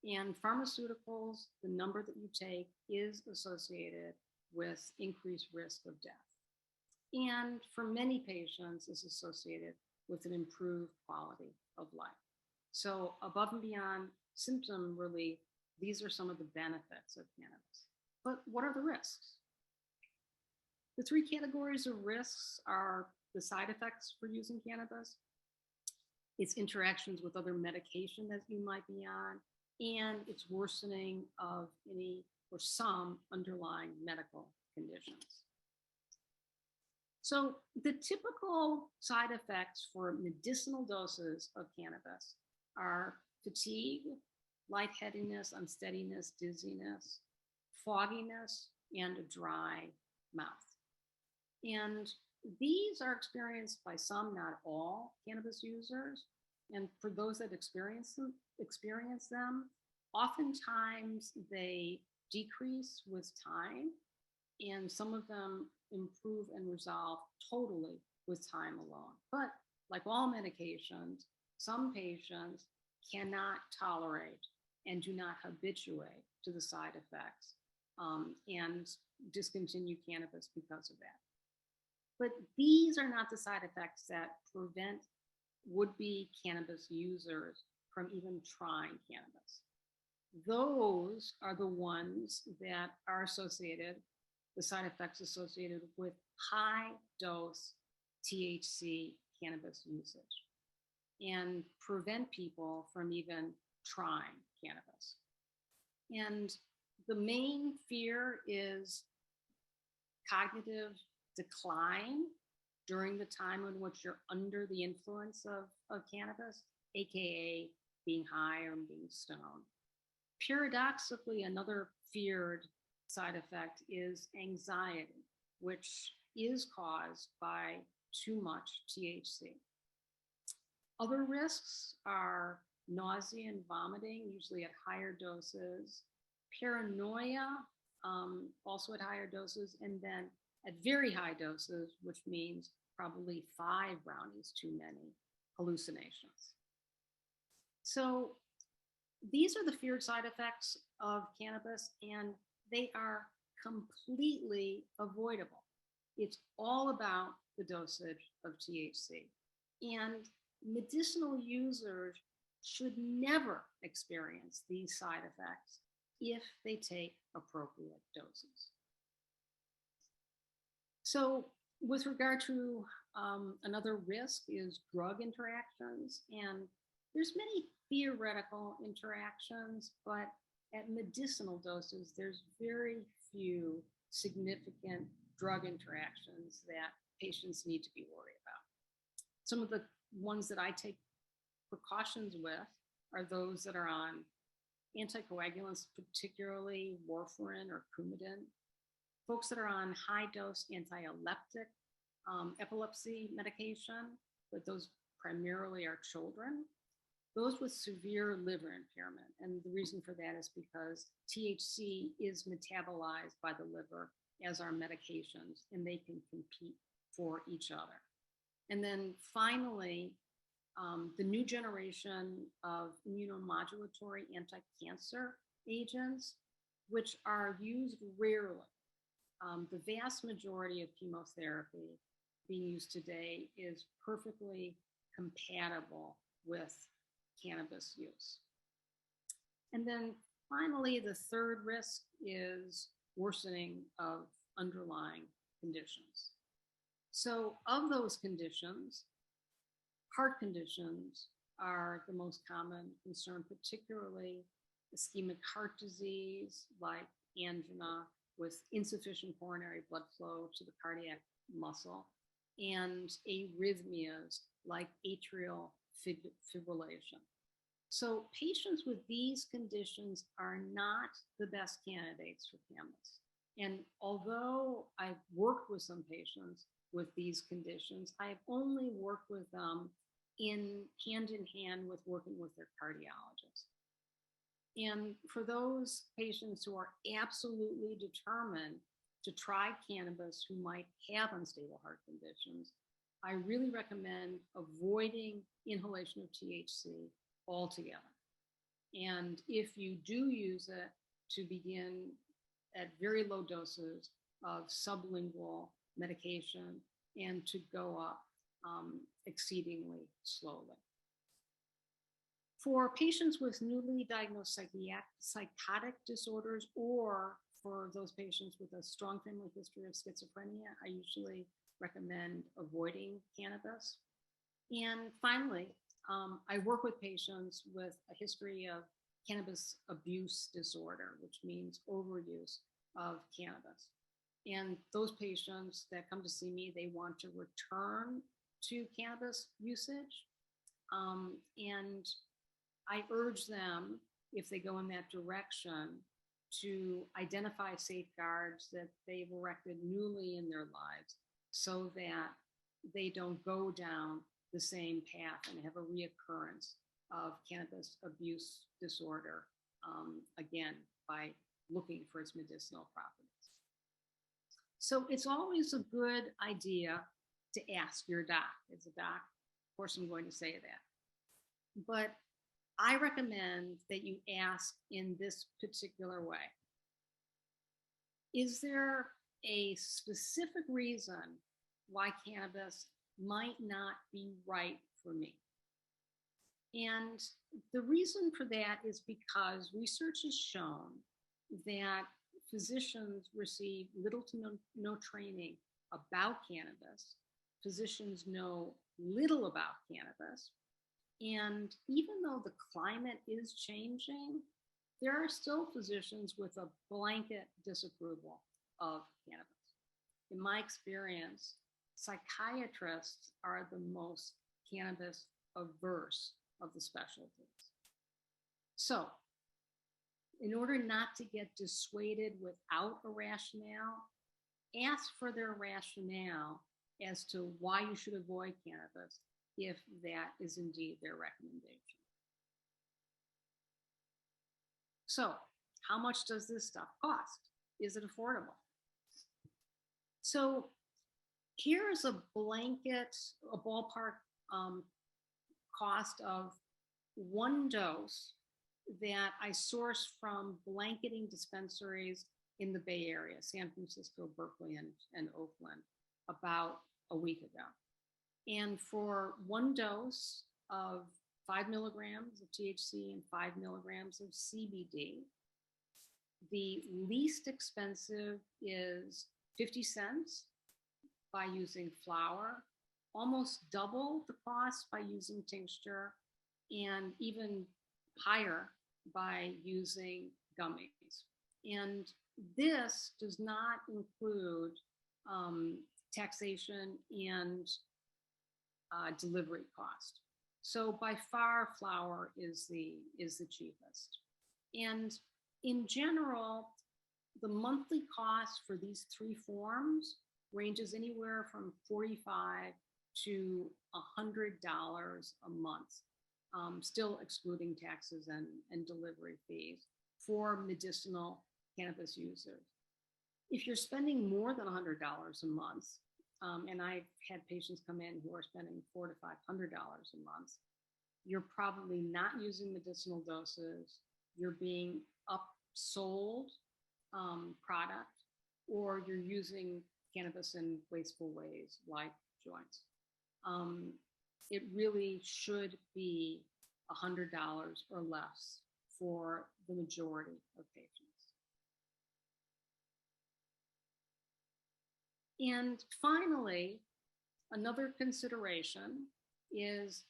And pharmaceuticals, the number that you take is associated with increased risk of death. And for many patients, is associated with an improved quality of life. So above and beyond symptom relief, these are some of the benefits of cannabis. But what are the risks? The three categories of risks are the side effects for using cannabis, its interactions with other medication that you might be on, and its worsening of any or some underlying medical conditions. So the typical side effects for medicinal doses of cannabis are fatigue, lightheadedness, unsteadiness, dizziness, fogginess, and a dry mouth. And these are experienced by some, not all, cannabis users. And for those that experience them, oftentimes they decrease with time, and some of them improve and resolve totally with time alone. But like all medications, some patients cannot tolerate and do not habituate to the side effects and discontinue cannabis because of that. But these are not the side effects that prevent would-be cannabis users from even trying cannabis. Those are the ones that are associated, the side effects associated with high dose THC cannabis usage, and prevent people from even trying cannabis. And the main fear is cognitive decline during the time in which you're under the influence of cannabis, AKA being high or being stoned. Paradoxically, another feared side effect is anxiety, which is caused by too much THC. Other risks are nausea and vomiting, usually at higher doses, paranoia, also at higher doses, and then at very high doses, which means probably 5 brownies too many, hallucinations. So these are the feared side effects of cannabis, and they are completely avoidable. It's all about the dosage of THC. And medicinal users should never experience these side effects if they take appropriate doses. So with regard to another risk is drug interactions, and there's many theoretical interactions, but at medicinal doses, there's very few significant drug interactions that patients need to be worried about. Some of the ones that I take precautions with are those that are on anticoagulants, particularly warfarin or Coumadin, folks that are on high dose anti-epileptic epilepsy medication, but those primarily are children, those with severe liver impairment. And the reason for that is because THC is metabolized by the liver as are medications, and they can compete for each other. And then finally, the new generation of immunomodulatory anti-cancer agents, which are used rarely. The vast majority of chemotherapy being used today is perfectly compatible with cannabis use. And then finally, the third risk is worsening of underlying conditions. So of those conditions, heart conditions are the most common concern, particularly ischemic heart disease like angina with insufficient coronary blood flow to the cardiac muscle, and arrhythmias like atrial fibrillation. So patients with these conditions are not the best candidates for cannabis. And although I've worked with some patients with these conditions, I've only worked with them in hand with working with their cardiologist. And for those patients who are absolutely determined to try cannabis who might have unstable heart conditions, I really recommend avoiding inhalation of THC altogether. And if you do use it, to begin at very low doses of sublingual medication and to go up exceedingly slowly. For patients with newly diagnosed psychotic disorders, or for those patients with a strong family history of schizophrenia, I usually recommend avoiding cannabis. And finally, I work with patients with a history of cannabis abuse disorder, which means overuse of cannabis. And those patients that come to see me, they want to return to cannabis usage. And I urge them, if they go in that direction, to identify safeguards that they've erected newly in their lives so that they don't go down the same path and have a reoccurrence of cannabis abuse disorder, again, by looking for its medicinal properties. So it's always a good idea to ask your doc. As a doc, of course, I'm going to say that. But I recommend that you ask in this particular way. Is there a specific reason why cannabis might not be right for me? And the reason for that is because research has shown that physicians receive little to no training about cannabis. Physicians know little about cannabis. And even though the climate is changing, there are still physicians with a blanket disapproval of cannabis. In my experience, psychiatrists are the most cannabis averse of the specialties. So, in order not to get dissuaded without a rationale, ask for their rationale as to why you should avoid cannabis if that is indeed their recommendation. So, how much does this stuff cost? Is it affordable? So, here's a blanket, a ballpark cost of one dose that I sourced from blanketing dispensaries in the Bay Area, San Francisco, Berkeley, and Oakland, about a week ago. And for one dose of 5 milligrams of THC and 5 milligrams of CBD, the least expensive is 50 cents by using flower, almost double the cost by using tincture, and even higher by using gummies. And this does not include taxation and delivery cost. So by far, flower is the cheapest. And in general, the monthly cost for these three forms ranges anywhere from $45 to $100 a month, still excluding taxes and delivery fees for medicinal cannabis users. If you're spending more than $100 a month, and I've had patients come in who are spending $400 to $500 a month, you're probably not using medicinal doses, you're being upsold product, or you're using cannabis in wasteful ways like joints. It really should be $100 or less for the majority of patients. And finally, another consideration is,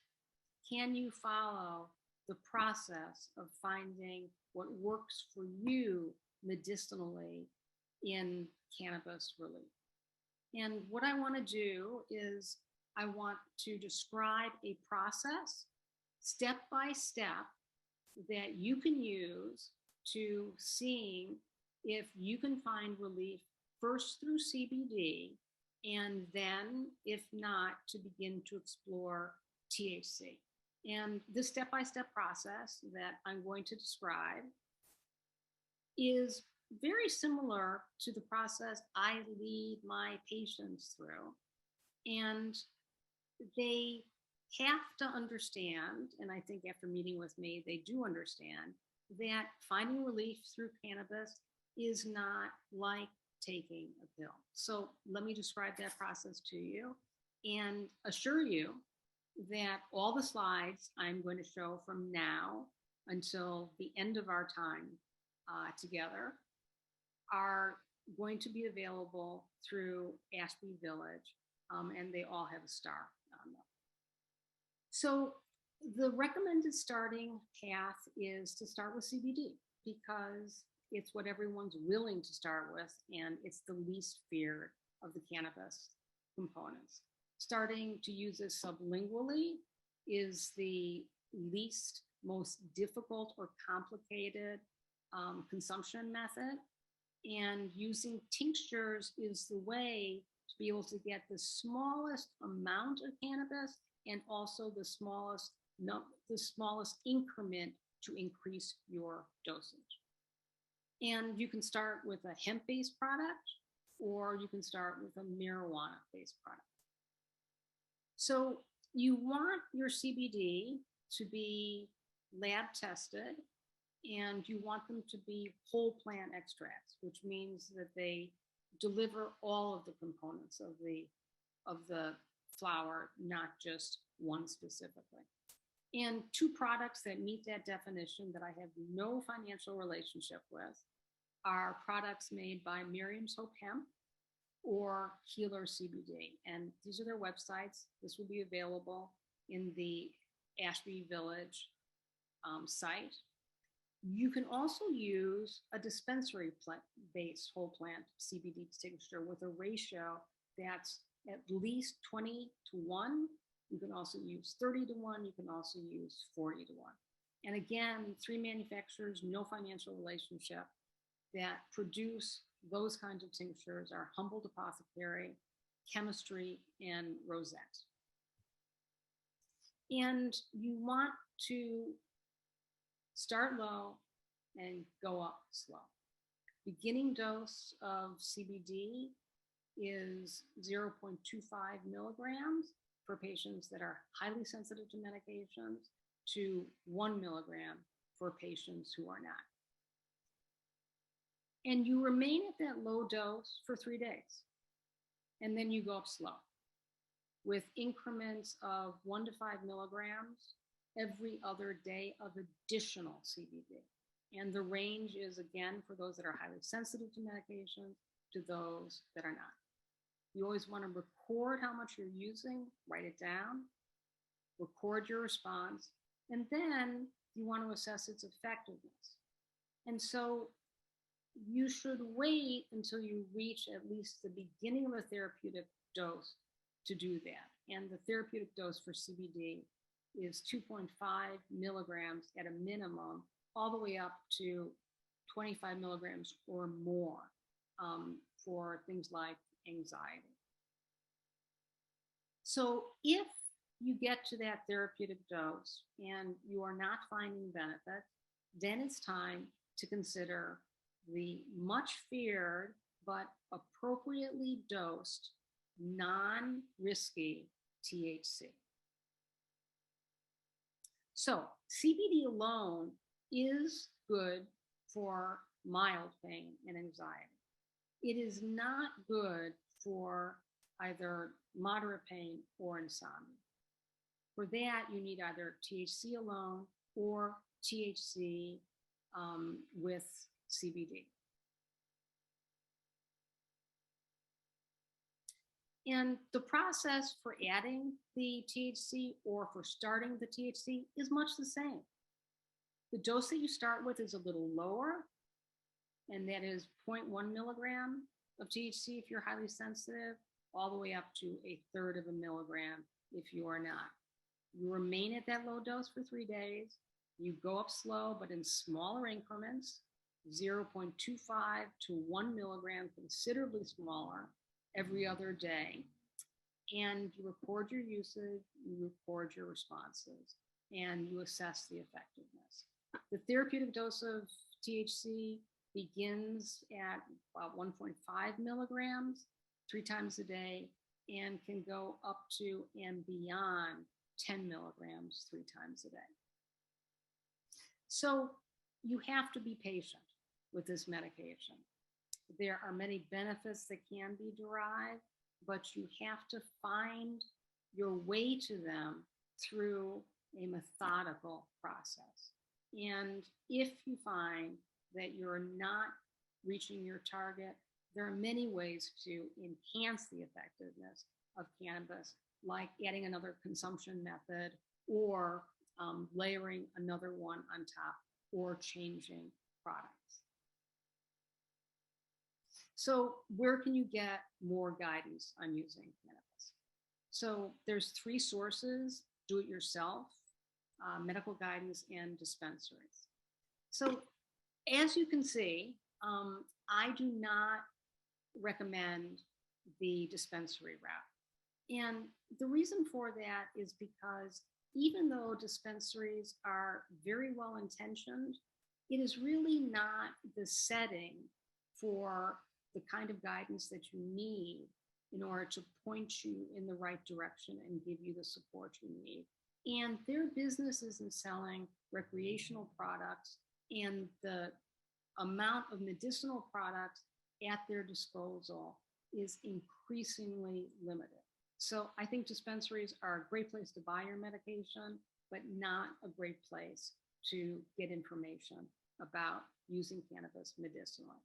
can you follow the process of finding what works for you medicinally in cannabis relief? And what I want to do is I want to describe a process step by step that you can use to seeing if you can find relief first through CBD, and then, if not, to begin to explore THC. And this step-by-step process that I'm going to describe is very similar to the process I lead my patients through. And they have to understand, and I think after meeting with me, they do understand, that finding relief through cannabis is not like taking a pill. So let me describe that process to you and assure you that all the slides I'm going to show from now until the end of our time together are going to be available through Ashby Village, and they all have a star on them. So the recommended starting path is to start with CBD because it's what everyone's willing to start with, and it's the least feared of the cannabis components. Starting to use this sublingually is the least, most difficult or complicated consumption method. And using tinctures is the way to be able to get the smallest amount of cannabis and also the smallest increment to increase your dosage. And you can start with a hemp-based product, or you can start with a marijuana-based product. So you want your CBD to be lab tested, and you want them to be whole plant extracts, which means that they deliver all of the components of the flower, not just one specifically. And two products that meet that definition that I have no financial relationship with are products made by Miriam's Hope Hemp or Healer CBD. And these are their websites. This will be available in the Ashby Village site. You can also use a dispensary-based whole plant CBD tincture with a ratio that's at least 20 to 1. You can also use 30 to 1. You can also use 40 to 1. And again, 3 manufacturers, no financial relationship, that produce those kinds of tinctures are Humboldt Apothecary, Chemistry, and Rosette. And you want to start low and go up slow. Beginning dose of CBD is 0.25 milligrams for patients that are highly sensitive to medications to 1 milligram for patients who are not. And you remain at that low dose for 3 days. And then you go up slow with increments of 1 to 5 milligrams every other day of additional CBD. And the range is, again, for those that are highly sensitive to medication to those that are not. You always want to record how much you're using, write it down, record your response, and then you want to assess its effectiveness. And so you should wait until you reach at least the beginning of a therapeutic dose to do that. And the therapeutic dose for CBD is 2.5 milligrams at a minimum, all the way up to 25 milligrams or more for things like anxiety. So if you get to that therapeutic dose and you are not finding benefit, then it's time to consider the much feared but appropriately dosed non-risky THC. So CBD alone is good for mild pain and anxiety. It is not good for either moderate pain or insomnia. For that, you need either THC alone or THC with CBD. And the process for adding the THC or for starting the THC is much the same. The dose that you start with is a little lower, and that is 0.1 milligram of THC if you're highly sensitive, all the way up to 1/3 of a milligram if you are not. You remain at that low dose for 3 days. You go up slow, but in smaller increments, 0.25 to 1 milligram, considerably smaller, every other day. And you record your usage, you record your responses, and you assess the effectiveness. The therapeutic dose of THC begins at about 1.5 milligrams 3 times a day and can go up to and beyond 10 milligrams 3 times a day. So you have to be patient with this medication. There are many benefits that can be derived, but you have to find your way to them through a methodical process. And if you find that you're not reaching your target, there are many ways to enhance the effectiveness of cannabis, like adding another consumption method or layering another one on top or changing products. So where can you get more guidance on using cannabis? So there's 3 sources: do it yourself, medical guidance, and dispensaries. So as you can see, I do not recommend the dispensary route. And the reason for that is because even though dispensaries are very well intentioned, it is really not the setting for the kind of guidance that you need in order to point you in the right direction and give you the support you need. And their business is in selling recreational products, and the amount of medicinal products at their disposal is increasingly limited. So I think dispensaries are a great place to buy your medication, but not a great place to get information about using cannabis medicinally.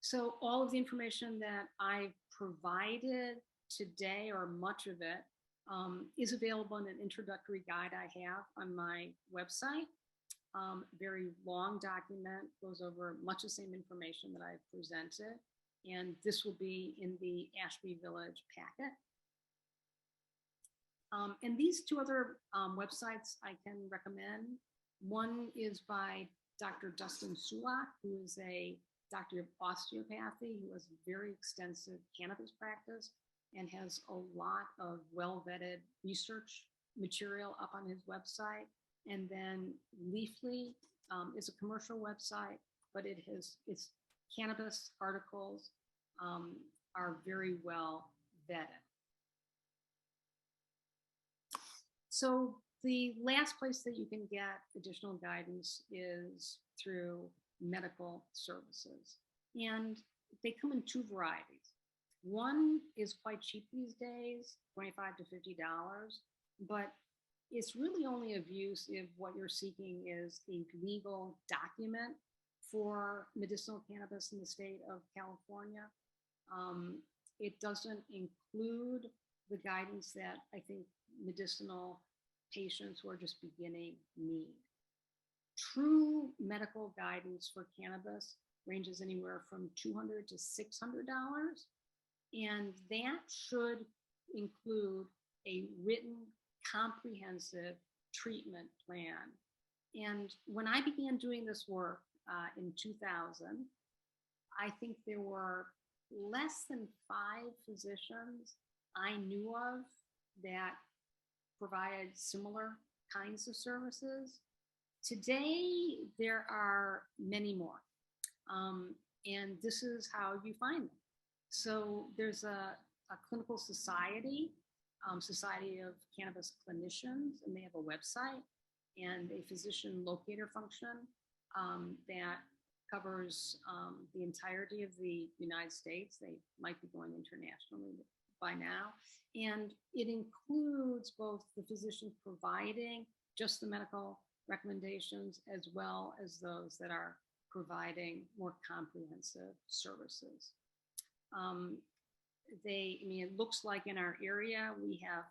So all of the information that I've provided today, or much of it, is available in an introductory guide I have on my website. Very long document, goes over much the same information that I've presented. And this will be in the Ashby Village packet. And these 2 other websites I can recommend. One is by Dr. Dustin Sulak, who is a doctor of osteopathy, who has a very extensive cannabis practice and has a lot of well-vetted research material up on his website. And then Leafly is a commercial website, but its cannabis articles are very well vetted. So the last place that you can get additional guidance is through medical services. And they come in 2 varieties. One is quite cheap these days, $25 to $50, but it's really only of use if what you're seeking is a legal document for medicinal cannabis in the state of California. It doesn't include the guidance that I think medicinal patients who are just beginning need. True medical guidance for cannabis ranges anywhere from $200 to $600, and that should include a written, comprehensive treatment plan. And when I began doing this work in 2000, I think there were less than 5 physicians I knew of that provided similar kinds of services. Today, there are many more. And this is how you find them. So there's a clinical society, Society of Cannabis Clinicians, and they have a website and a physician locator function that covers the entirety of the United States. They might be going internationally by now. And it includes both the physicians providing just the medical recommendations as well as those that are providing more comprehensive services. It looks like in our area we have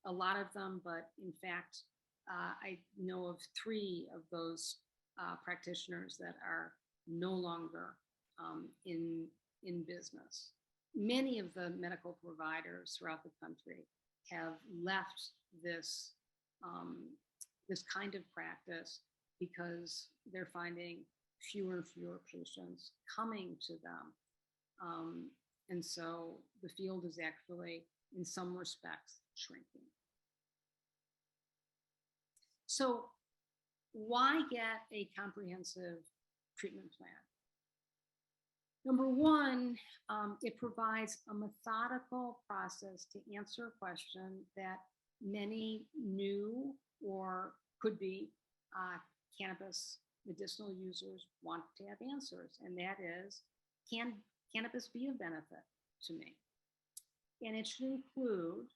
a lot of them, but in fact, I know of 3 of those practitioners that are no longer in business. Many of the medical providers throughout the country have left this this kind of practice because they're finding fewer and fewer patients coming to them. And so the field is actually, in some respects, shrinking. So why get a comprehensive treatment plan? Number one, it provides a methodical process to answer a question that many new or could be cannabis medicinal users want to have answers, and that is, can cannabis be of benefit to me? And it should include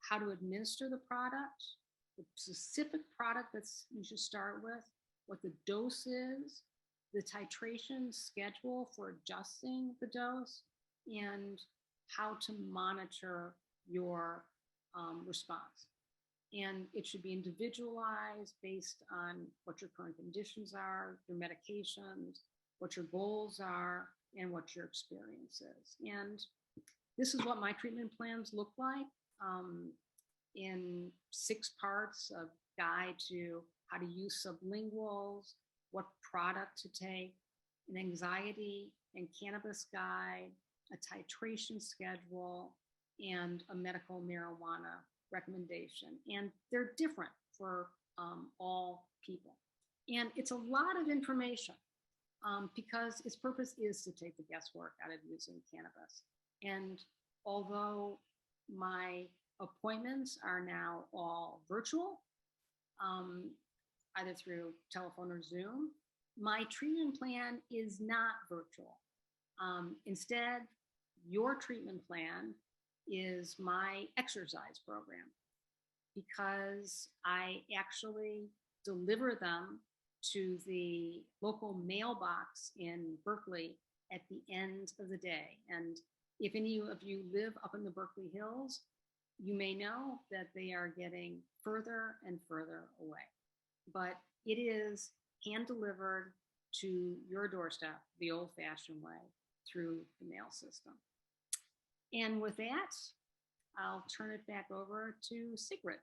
how to administer the product, the specific product that you should start with, what the dose is, the titration schedule for adjusting the dose, and how to monitor your response. And it should be individualized based on what your current conditions are, your medications, what your goals are, and what your experience is. And this is what my treatment plans look like in 6 parts: of guide to how to use sublinguals, what product to take, an anxiety and cannabis guide, a titration schedule, and a medical marijuana recommendation. And they're different for all people. And it's a lot of information because its purpose is to take the guesswork out of using cannabis. And although my appointments are now all virtual, either through telephone or Zoom, my treatment plan is not virtual. Instead, your treatment plan is my exercise program, because I actually deliver them to the local mailbox in Berkeley at the end of the day. And if any of you live up in the Berkeley Hills, you may know that they are getting further and further away. But it is hand delivered to your doorstep the old-fashioned way, through the mail system. And with that, I'll turn it back over to Sigrid.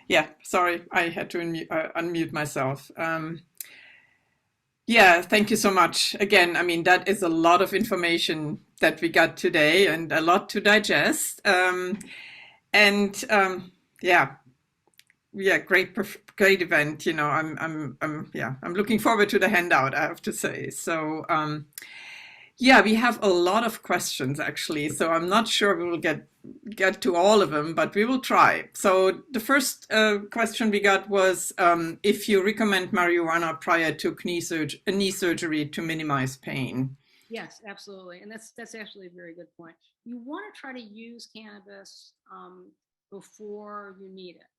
Yeah, sorry, I had to unmute myself. Yeah, thank you so much. Again, I mean, that is a lot of information that we got today and a lot to digest. Yeah, great event. You know, I'm looking forward to the handout, I have to say. So, yeah, we have a lot of questions actually. So I'm not sure we will get to all of them, but we will try. So the first question we got was if you recommend marijuana prior to knee surgery to minimize pain. Yes, absolutely. And that's actually a very good point. You want to try to use cannabis before you need it.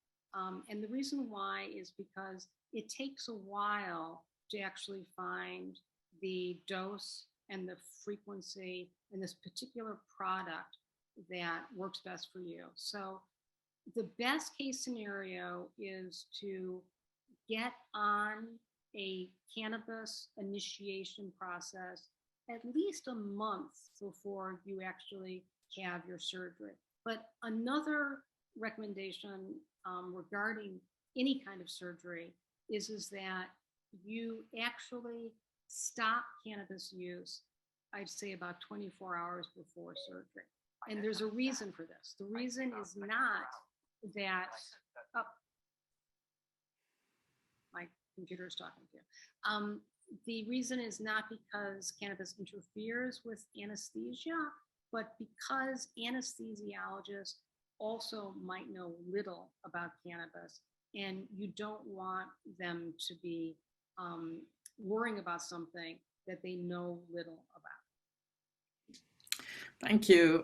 And the reason why is because it takes a while to actually find the dose and the frequency in this particular product that works best for you. So the best case scenario is to get on a cannabis initiation process at least a month before you actually have your surgery. But another recommendation regarding any kind of surgery is that you actually stop cannabis use, I'd say about 24 hours before surgery. And there's a reason for this. The reason is not that, oh, my computer is talking to you. The reason is not because cannabis interferes with anesthesia, but because anesthesiologists also might know little about cannabis, and you don't want them to be worrying about something that they know little about. Thank you.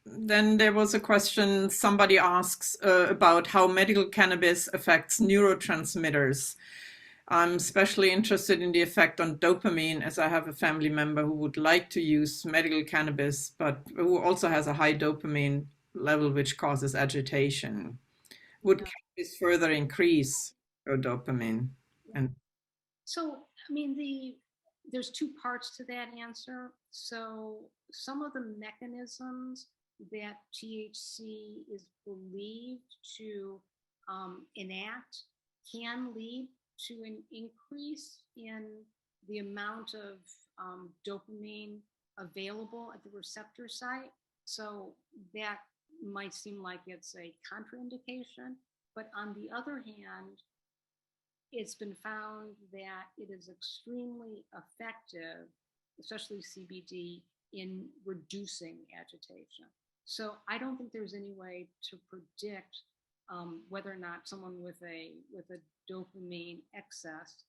Then there was a question somebody asks about how medical cannabis affects neurotransmitters. I'm especially interested in the effect on dopamine, as I have a family member who would like to use medical cannabis, but who also has a high dopamine level, which causes agitation. Would cannabis further increase your dopamine? And so, I mean, there's two parts to that answer. So some of the mechanisms that THC is believed to enact can lead to an increase in the amount of dopamine available at the receptor site. So that might seem like it's a contraindication, but on the other hand, it's been found that it is extremely effective, especially CBD, in reducing agitation. So I don't think there's any way to predict whether or not someone with a dopamine excess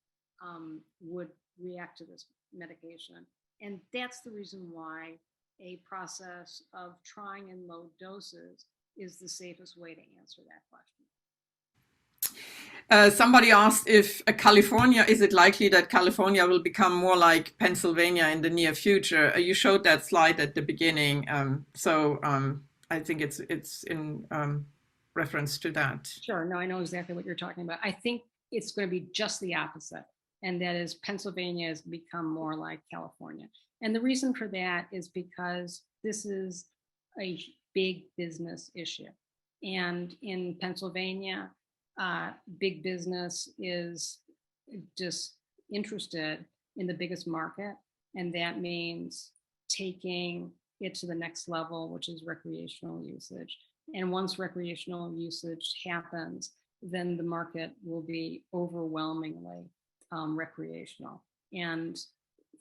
would react to this medication. And that's the reason why a process of trying in low doses is the safest way to answer that question. Somebody asked if California, is it likely that California will become more like Pennsylvania in the near future? You showed that slide at the beginning. I think it's in reference to that. Sure, no, I know exactly what you're talking about. I think it's going to be just the opposite. And that is Pennsylvania has become more like California. And the reason for that is because this is a big business issue. And in Pennsylvania, big business is just interested in the biggest market. And that means taking it to the next level, which is recreational usage. And once recreational usage happens, then the market will be overwhelmingly recreational. And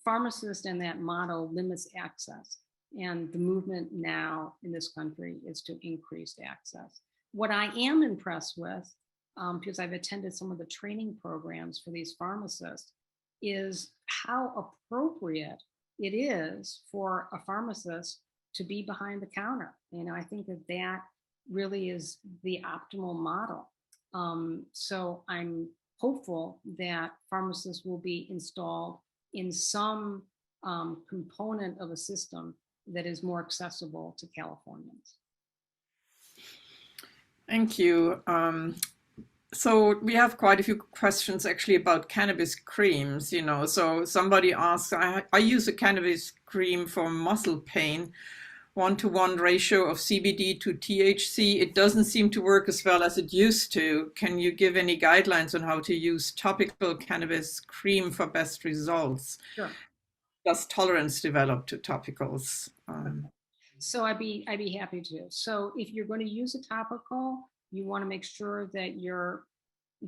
pharmacists in that model limits access. And the movement now in this country is to increase access. What I am impressed with, because I've attended some of the training programs for these pharmacists, is how appropriate it is for a pharmacist to be behind the counter. I think that really is the optimal model. So I'm hopeful that pharmacists will be installed in some component of a system that is more accessible to Californians. Thank you. So we have quite a few questions actually about cannabis creams, So somebody asks, I use a cannabis cream for muscle pain, 1-to-1 ratio of CBD to THC. It doesn't seem to work as well as it used to. Can you give any guidelines on how to use topical cannabis cream for best results? Sure. Does tolerance develop to topicals? So I'd be happy to. So if you're going to use a topical, you want to make sure that your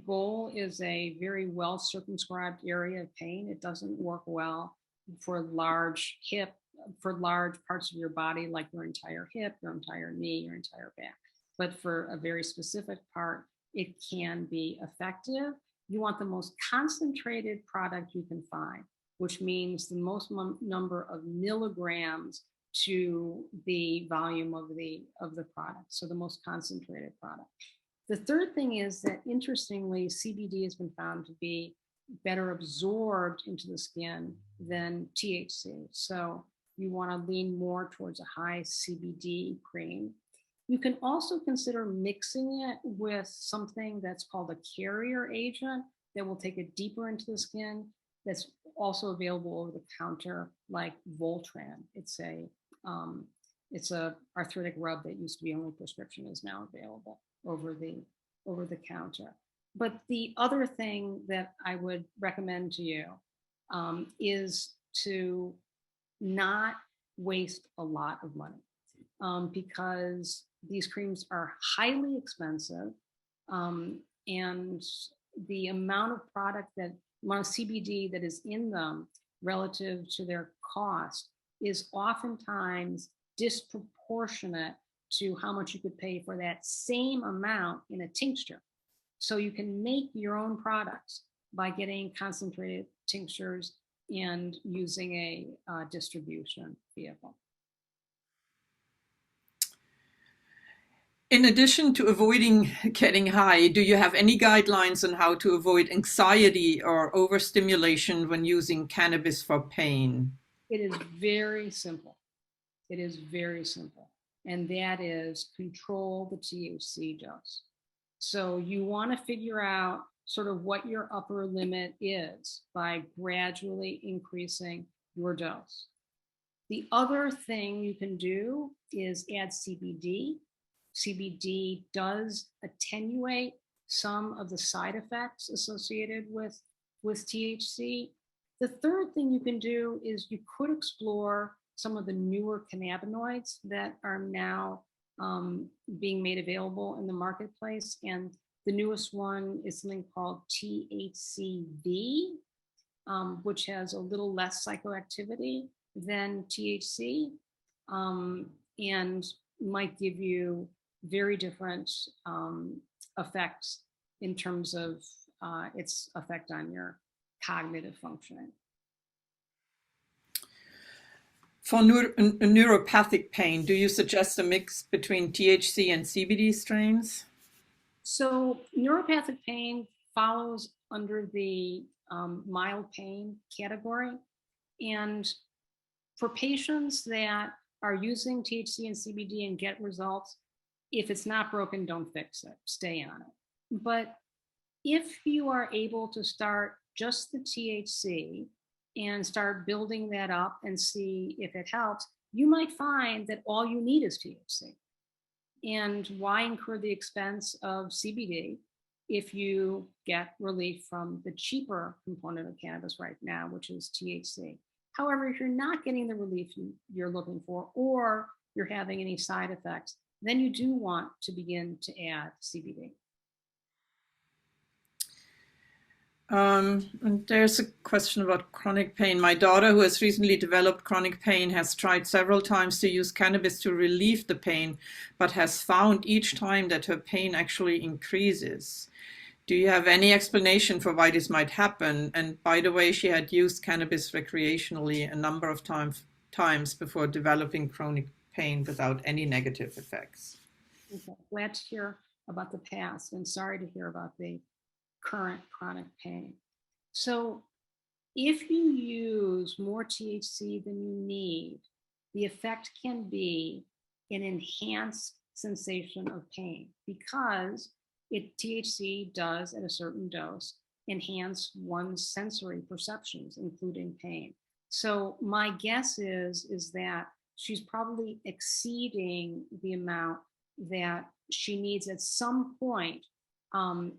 goal is a very well circumscribed area of pain. It doesn't work well for large parts of your body, like your entire hip, your entire knee, your entire back. But for a very specific part, it can be effective. You want the most concentrated product you can find, which means the most number of milligrams to the volume of the product. So the most concentrated product. The third thing is that, interestingly, CBD has been found to be better absorbed into the skin than THC. So you want to lean more towards a high CBD cream. You can also consider mixing it with something that's called a carrier agent that will take it deeper into the skin. That's also available over the counter, like Voltran. It's a It's a arthritic rub that used to be only prescription, is now available over the counter. But the other thing that I would recommend to you is to not waste a lot of money, because these creams are highly expensive, and the amount of CBD that is in them relative to their cost is oftentimes disproportionate to how much you could pay for that same amount in a tincture. So you can make your own products by getting concentrated tinctures and using a distribution vehicle. In addition to avoiding getting high, do you have any guidelines on how to avoid anxiety or overstimulation when using cannabis for pain? It is very simple. It is very simple. And that is control the THC dose. So you want to figure out sort of what your upper limit is by gradually increasing your dose. The other thing you can do is add CBD. CBD does attenuate some of the side effects associated with THC. The third thing you can do is you could explore some of the newer cannabinoids that are now being made available in the marketplace. And the newest one is something called THCV, which has a little less psychoactivity than THC, and might give you very different effects in terms of its effect on your cognitive functioning. For neuropathic pain, do you suggest a mix between THC and CBD strains? So neuropathic pain follows under the mild pain category. And for patients that are using THC and CBD and get results, if it's not broken, don't fix it, stay on it. But if you are able to start just the THC and start building that up and see if it helps, you might find that all you need is THC. And why incur the expense of CBD if you get relief from the cheaper component of cannabis right now, which is THC? However, if you're not getting the relief you're looking for, or you're having any side effects, then you do want to begin to add CBD. And there's a question about chronic pain. My daughter, who has recently developed chronic pain, has tried several times to use cannabis to relieve the pain, but has found each time that her pain actually increases. Do you have any explanation for why this might happen? And by the way, she had used cannabis recreationally a number of times before developing chronic pain without any negative effects. Okay. Glad to hear about the past and sorry to hear about the current chronic pain. So if you use more THC than you need, the effect can be an enhanced sensation of pain, because THC does, at a certain dose, enhance one's sensory perceptions, including pain. So my guess is that she's probably exceeding the amount that she needs at some point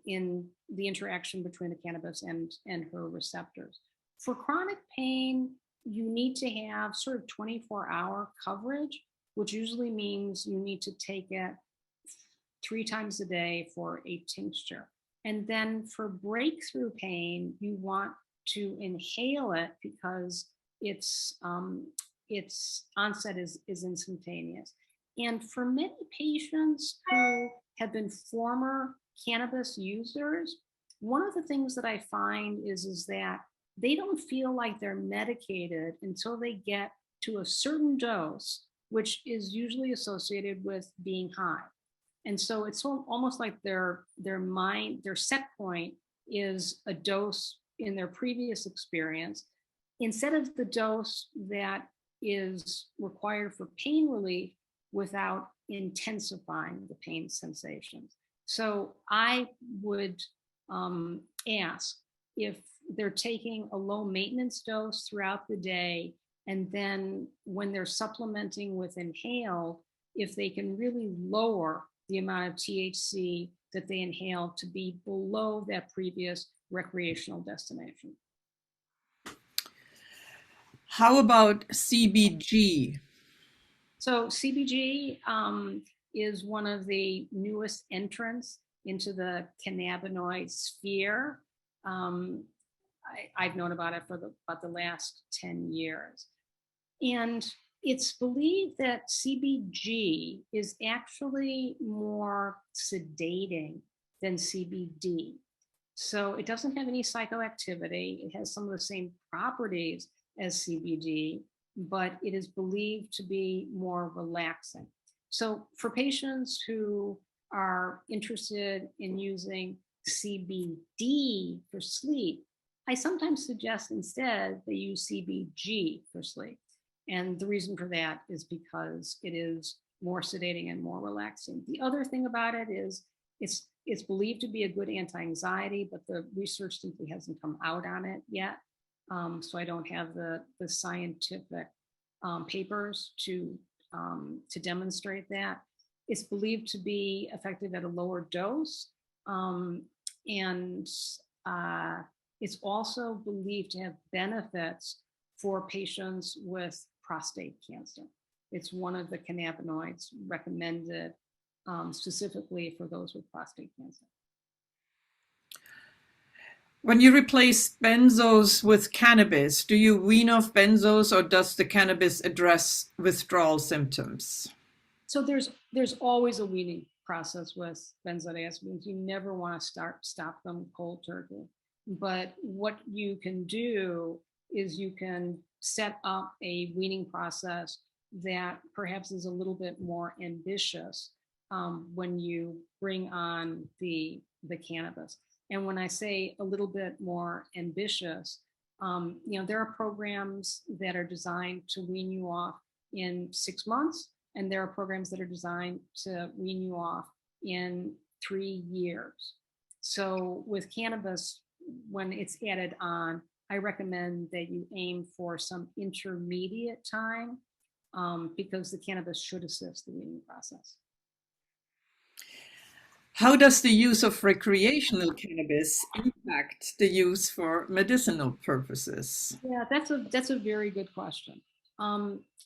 in the interaction between the cannabis and her receptors. For chronic pain, you need to have sort of 24-hour coverage, which usually means you need to take it 3 times a day for a tincture. And then for breakthrough pain, you want to inhale it because its onset is instantaneous. And for many patients who have been former cannabis users, one of the things that I find is that they don't feel like they're medicated until they get to a certain dose, which is usually associated with being high. And so it's almost like their set point is a dose in their previous experience, instead of the dose that is required for pain relief without intensifying the pain sensations. So I would ask if they're taking a low maintenance dose throughout the day And then when they're supplementing with inhaled, if they can really lower the amount of THC that they inhale to be below that previous recreational destination. How about CBG? So CBG is one of the newest entrants into the cannabinoid sphere. I've known about it for about the last 10 years. And it's believed that CBG is actually more sedating than CBD. So it doesn't have any psychoactivity. It has some of the same properties as CBD, but it is believed to be more relaxing. So for patients who are interested in using CBD for sleep, I sometimes suggest instead they use CBG for sleep. And the reason for that is because it is more sedating and more relaxing. The other thing about it is it's believed to be a good anti-anxiety, but the research simply hasn't come out on it yet. So I don't have the scientific papers to demonstrate that. It's believed to be effective at a lower dose. And it's also believed to have benefits for patients with prostate cancer. It's one of the cannabinoids recommended specifically for those with prostate cancer. When you replace benzos with cannabis, do you wean off benzos, or does the cannabis address withdrawal symptoms? So there's always a weaning process with benzodiazepines. You never want to stop them cold turkey. But what you can do is you can set up a weaning process that perhaps is a little bit more ambitious when you bring on the cannabis. And when I say a little bit more ambitious, there are programs that are designed to wean you off in 6 months, and there are programs that are designed to wean you off in 3 years. So with cannabis, when it's added on, I recommend that you aim for some intermediate time because the cannabis should assist the weaning process. How does the use of recreational cannabis impact the use for medicinal purposes? Yeah, that's a very good question.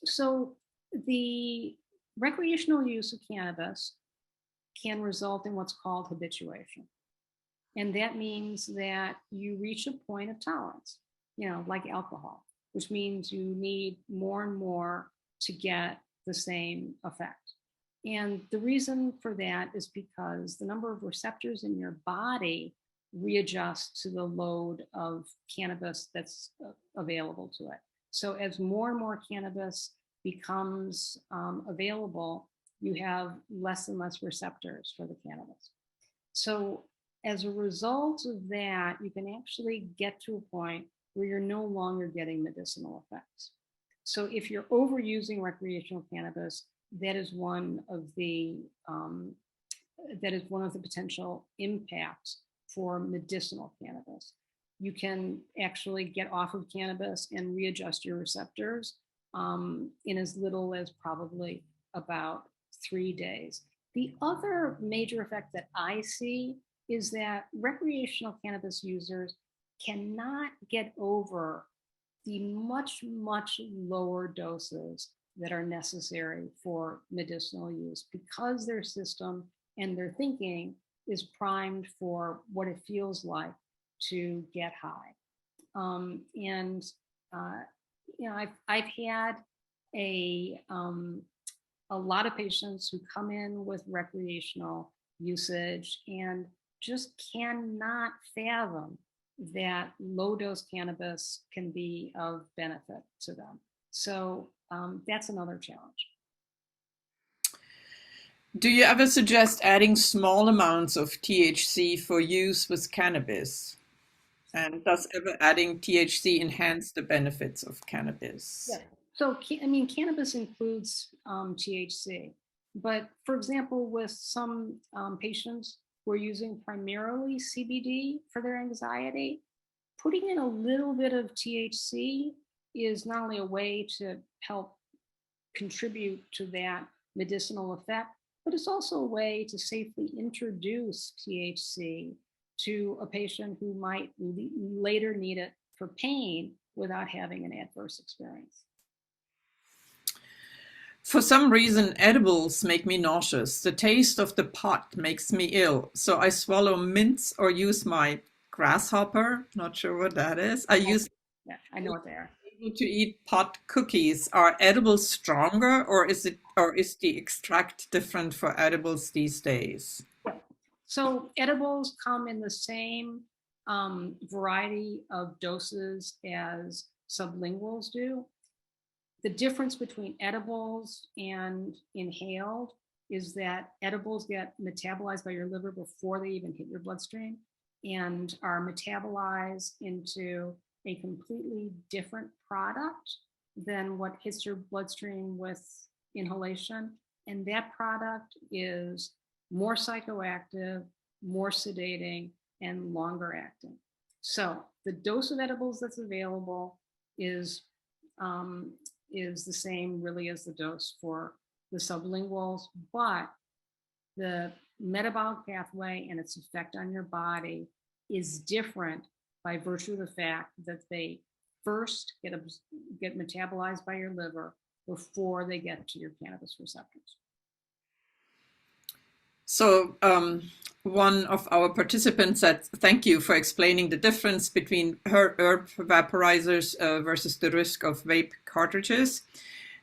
So the recreational use of cannabis can result in what's called habituation. And that means that you reach a point of tolerance, like alcohol, which means you need more and more to get the same effect. And the reason for that is because the number of receptors in your body readjust to the load of cannabis that's available to it. So as more and more cannabis becomes available, you have less and less receptors for the cannabis. So as a result of that, you can actually get to a point where you're no longer getting medicinal effects. So if you're overusing recreational cannabis, that is one of the potential impacts for medicinal cannabis. You can actually get off of cannabis and readjust your receptors in as little as probably about 3 days. The other major effect that I see is that recreational cannabis users cannot get over the much, much lower doses that are necessary for medicinal use because their system and their thinking is primed for what it feels like to get high. I've had a lot of patients who come in with recreational usage and just cannot fathom that low dose cannabis can be of benefit to them. So that's another challenge. Do you ever suggest adding small amounts of THC for use with cannabis? And does ever adding THC enhance the benefits of cannabis? Yeah. So, cannabis includes THC, but for example, with some patients who are using primarily CBD for their anxiety, putting in a little bit of THC is not only a way to help contribute to that medicinal effect, but it's also a way to safely introduce THC to a patient who might later need it for pain without having an adverse experience. For some reason, edibles make me nauseous. The taste of the pot makes me ill. So I swallow mints or use my grasshopper. Not sure what that is. I use Yeah, I know what they are. to eat pot cookies. Are edibles stronger, or is the extract different for edibles these days? So edibles come in the same variety of doses as sublinguals do. The difference between edibles and inhaled is that edibles get metabolized by your liver before they even hit your bloodstream and are metabolized into a completely different product than what hits your bloodstream with inhalation. And that product is more psychoactive, more sedating, and longer acting. So the dose of edibles that's available is the same really as the dose for the sublinguals, but the metabolic pathway and its effect on your body is different by virtue of the fact that they first get metabolized by your liver before they get to your cannabis receptors. So one of our participants said, thank you for explaining the difference between herb vaporizers versus the risk of vape cartridges.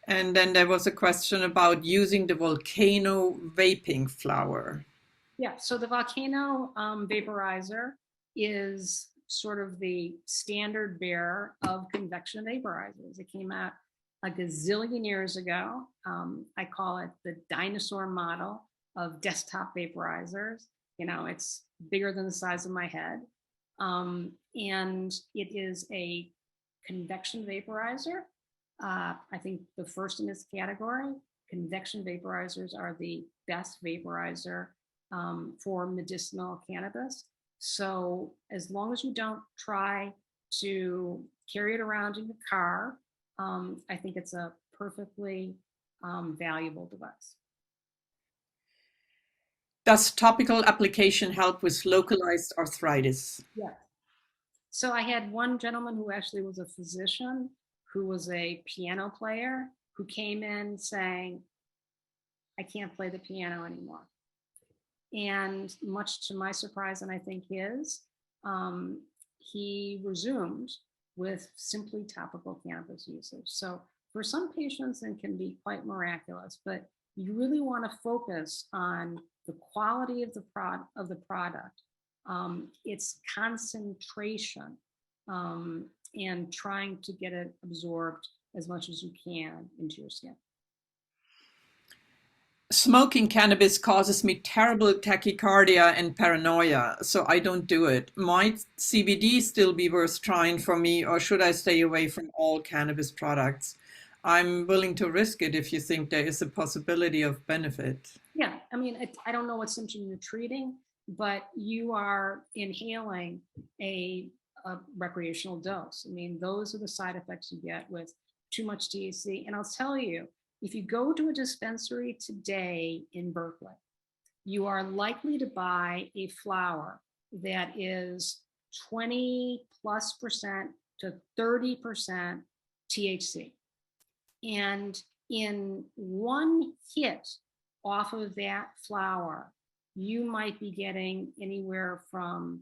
And then there was a question about using the volcano vaping flower. Yeah, so the volcano vaporizer is sort of the standard bearer of convection vaporizers. It came out a gazillion years ago. I call it the dinosaur model of desktop vaporizers. You know, it's bigger than the size of my head. And it is a convection vaporizer. I think the first in this category. Convection vaporizers are the best vaporizer for medicinal cannabis. So as long as you don't try to carry it around in your car, I think it's a perfectly valuable device. Does topical application help with localized arthritis? Yeah. So I had one gentleman who actually was a physician, who was a piano player, who came in saying, I can't play the piano anymore. And much to my surprise, and I think his, he resumed with simply topical cannabis usage. So for some patients, it can be quite miraculous, but you really want to focus on the quality of the product, its concentration, and trying to get it absorbed as much as you can into your skin. Smoking cannabis causes me terrible tachycardia and paranoia, so I don't do it. Might CBD still be worth trying for me, or should I stay away from all cannabis products? I'm willing to risk it if you think there is a possibility of benefit. Yeah, I mean, I don't know what symptom you're treating, but you are inhaling a recreational dose. I mean, those are the side effects you get with too much THC. And I'll tell you, if you go to a dispensary today in Berkeley, you are likely to buy a flower that is 20+% to 30% THC. And in one hit off of that flower, you might be getting anywhere from,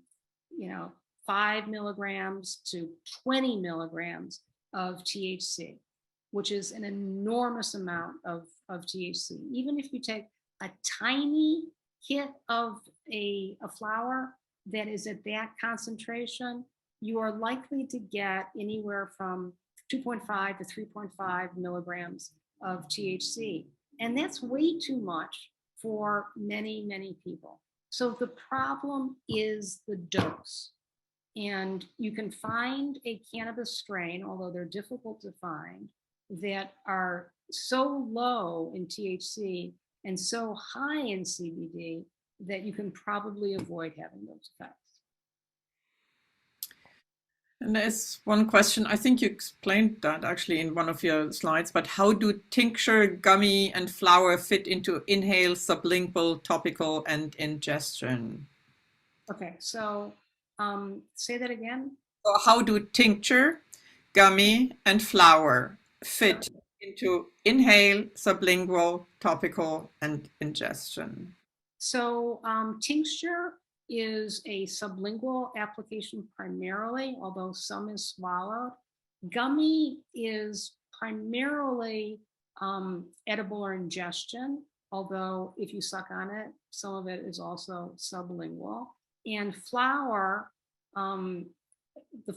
5 milligrams to 20 milligrams of THC, which is an enormous amount of THC. Even if you take a tiny hit of a flower that is at that concentration, you are likely to get anywhere from 2.5 to 3.5 milligrams of THC. And that's way too much for many, many people. So the problem is the dose. And you can find a cannabis strain, although they're difficult to find, that are so low in THC and so high in CBD that you can probably avoid having those effects. And there's one question, I think you explained that actually in one of your slides, but how do tincture, gummy, and flower fit into inhale, sublingual, topical, and ingestion? Okay, so say that again. So how do tincture, gummy, and flower fit into inhale, sublingual, topical, and ingestion? So tincture is a sublingual application primarily, although some is swallowed. Gummy is primarily edible or ingestion, although if you suck on it, some of it is also sublingual. And flower, the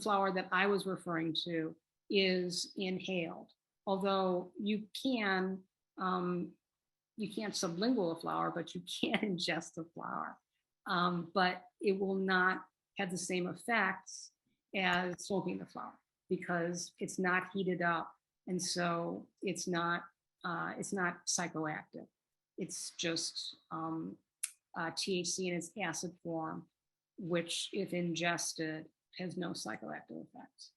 flower that I was referring to, is inhaled, although you can't sublingual a flower, but you can ingest the flower. But it will not have the same effects as smoking the flower because it's not heated up, and so it's not psychoactive. It's just THC in its acid form, which, if ingested, has no psychoactive effects.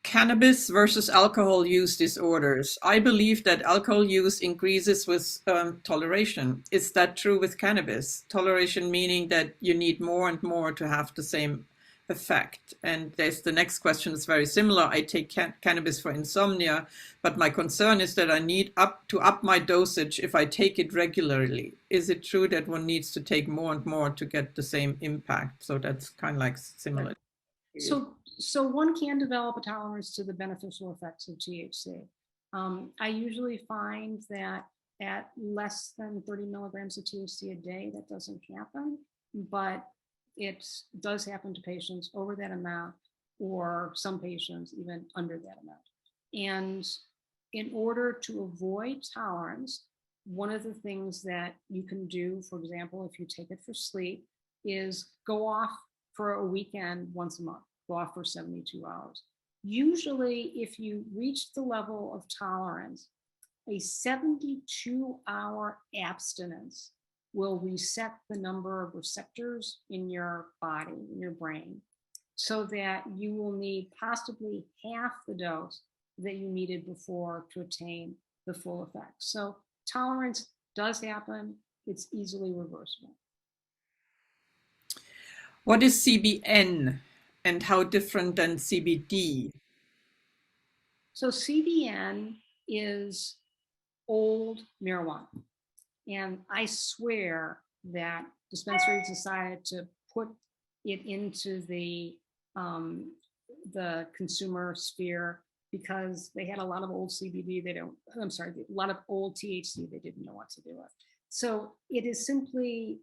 Cannabis versus alcohol use disorders. I believe that alcohol use increases with toleration. Is that true with cannabis? Toleration meaning that you need more and more to have the same effect. And there's the next question is very similar. I take cannabis for insomnia, but my concern is that I need to up my dosage if I take it regularly. Is it true that one needs to take more and more to get the same impact? So that's kind of like similar. So one can develop a tolerance to the beneficial effects of THC. I usually find that at less than 30 milligrams of THC a day, that doesn't happen, but it does happen to patients over that amount, or some patients even under that amount. And in order to avoid tolerance, one of the things that you can do, for example, if you take it for sleep, is go off for a weekend once a month. Go off for 72 hours. Usually, if you reach the level of tolerance, a 72-hour abstinence will reset the number of receptors in your body, in your brain, so that you will need possibly half the dose that you needed before to attain the full effect. So tolerance does happen. It's easily reversible. What is CBN? And how different than CBD? So CBN is old marijuana. And I swear that dispensaries decided to put it into the consumer sphere because they had a lot of old CBD. A lot of old THC they didn't know what to do with. So it is simply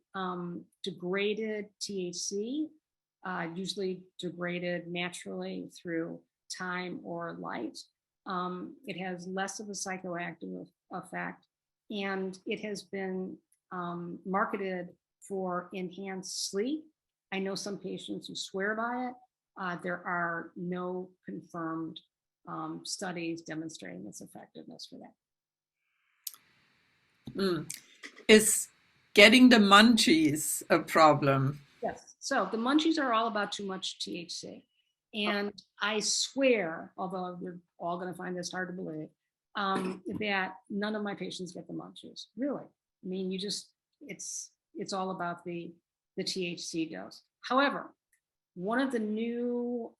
degraded THC, usually degraded naturally through time or light. It has less of a psychoactive effect, and it has been marketed for enhanced sleep. I know some patients who swear by it. There are no confirmed studies demonstrating its effectiveness for that. Is getting the munchies a problem? Yes. So the munchies are all about too much THC. And I swear, although you're all going to find this hard to believe, that none of my patients get the munchies. Really. I mean, it's all about the THC dose. However, one of the new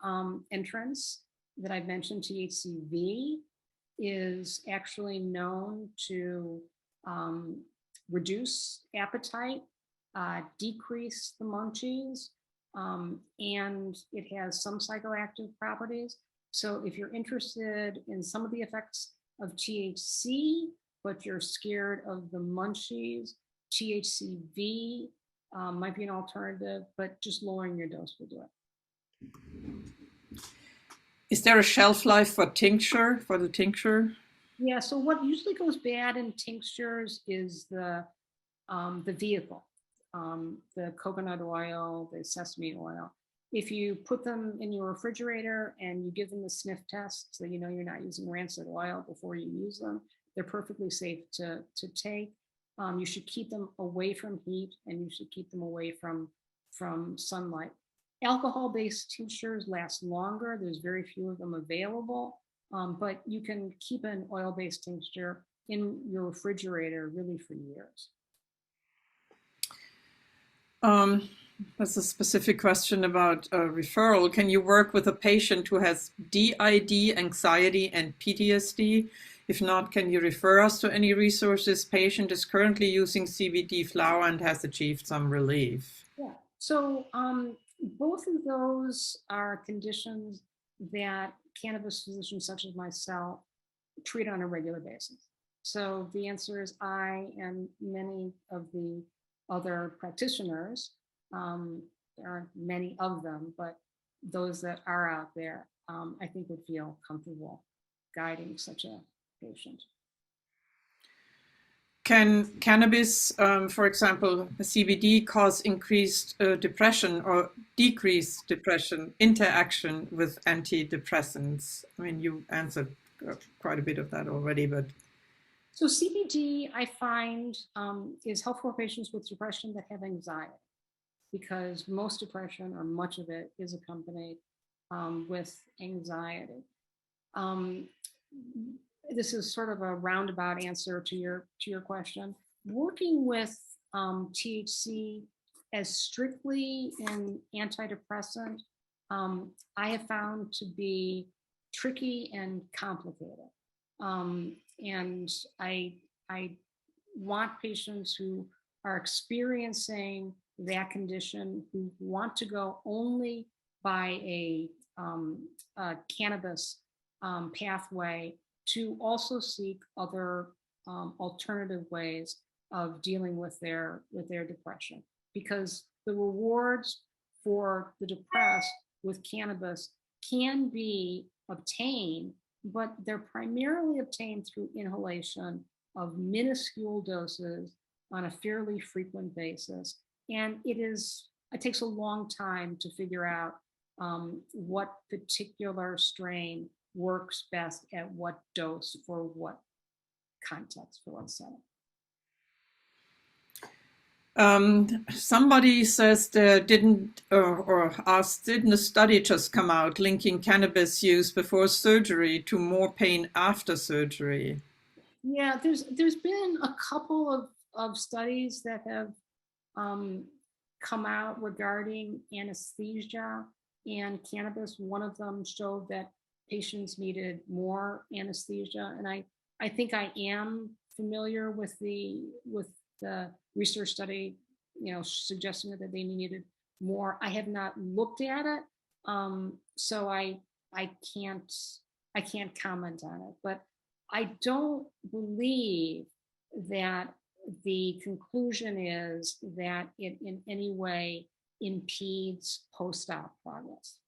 entrants that I've mentioned, THCV, is actually known to reduce appetite, decrease the munchies, and it has some psychoactive properties. So if you're interested in some of the effects of THC, but you're scared of the munchies, THCV might be an alternative, but just lowering your dose will do it. Is there a shelf life for the tincture? Yeah, so what usually goes bad in tinctures is the vehicle, the coconut oil, the sesame oil. If you put them in your refrigerator and you give them a sniff test so you know you're not using rancid oil before you use them, they're perfectly safe to take. You should keep them away from heat, and you should keep them away from sunlight. Alcohol-based tinctures last longer. There's very few of them available, but you can keep an oil-based tincture in your refrigerator really for years. That's a specific question about referral. Can you work with a patient who has DID, anxiety, and PTSD? If not, can you refer us to any resources? Patient is currently using CBD flower and has achieved some relief. Yeah. So both of those are conditions that cannabis physicians such as myself treat on a regular basis. So the answer is I and many of the other practitioners, there aren't many of them, but those that are out there, I think would feel comfortable guiding such a patient. Can cannabis, for example, CBD, cause increased depression or decreased depression interaction with antidepressants? I mean, you answered quite a bit of that already, but. So CBD, I find, is helpful for patients with depression that have anxiety, because most depression, or much of it, is accompanied with anxiety. This is sort of a roundabout answer to your question. Working with THC as strictly an antidepressant, I have found to be tricky and complicated. And I want patients who are experiencing that condition, who want to go only by a cannabis pathway, to also seek other alternative ways of dealing with their depression, because the rewards for the depressed with cannabis can be obtained, but they're primarily obtained through inhalation of minuscule doses on a fairly frequent basis. And it takes a long time to figure out what particular strain works best at what dose for what context, for what setting. Somebody says there didn't a study just come out linking cannabis use before surgery to more pain after surgery? Yeah, there's been a couple of studies that have come out regarding anesthesia and cannabis. One of them showed that patients needed more anesthesia, and I think I am familiar with the research study, suggesting that they needed more. I have not looked at it, so I can't comment on it. But I don't believe that the conclusion is that it in any way impedes post-op progress.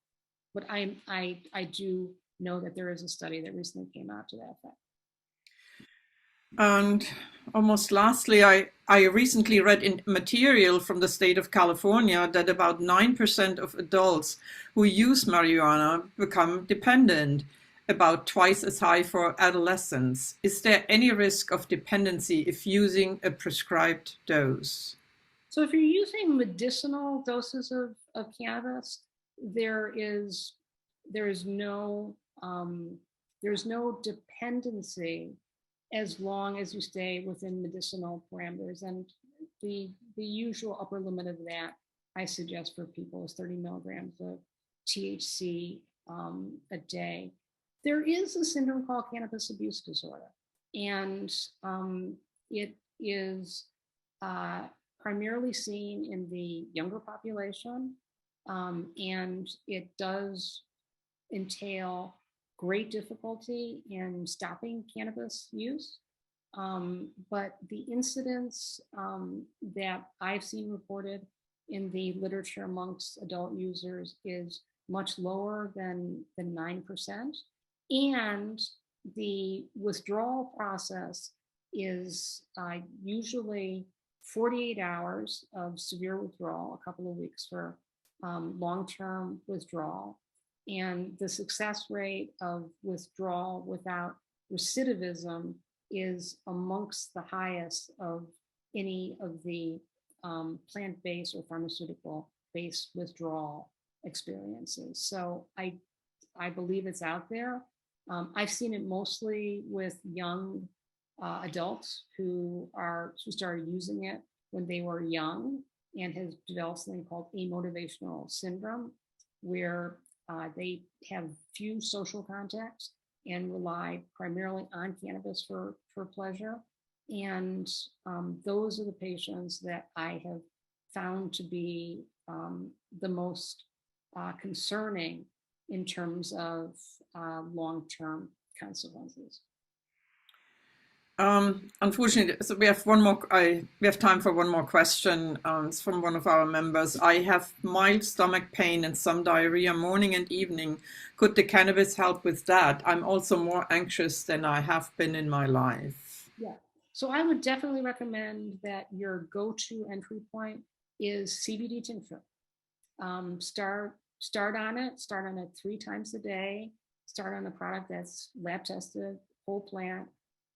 But I do know that there is a study that recently came out to that effect. And almost lastly, I recently read in material from the state of California that about 9% of adults who use marijuana become dependent, about twice as high for adolescents. Is there any risk of dependency if using a prescribed dose? So if you're using medicinal doses of cannabis, there's no dependency as long as you stay within medicinal parameters. And the usual upper limit of that, I suggest for people, is 30 milligrams of THC a day. There is a syndrome called cannabis abuse disorder, and it is primarily seen in the younger population, and it does entail great difficulty in stopping cannabis use. But the incidence that I've seen reported in the literature amongst adult users is much lower than 9%. And the withdrawal process is usually 48 hours of severe withdrawal, a couple of weeks for long-term withdrawal. And the success rate of withdrawal without recidivism is amongst the highest of any of the plant-based or pharmaceutical-based withdrawal experiences. So I believe it's out there. I've seen it mostly with young adults who started using it when they were young and has developed something called amotivational syndrome, where they have few social contacts and rely primarily on cannabis for pleasure. And those are the patients that I have found to be the most concerning in terms of long-term consequences. Unfortunately, so we have one more. We have time for one more question. It's from one of our members. I have mild stomach pain and some diarrhea morning and evening. Could the cannabis help with that? I'm also more anxious than I have been in my life. Yeah. So I would definitely recommend that your go-to entry point is CBD tincture. Start on it 3 times a day. Start on a product that's lab tested, whole plant.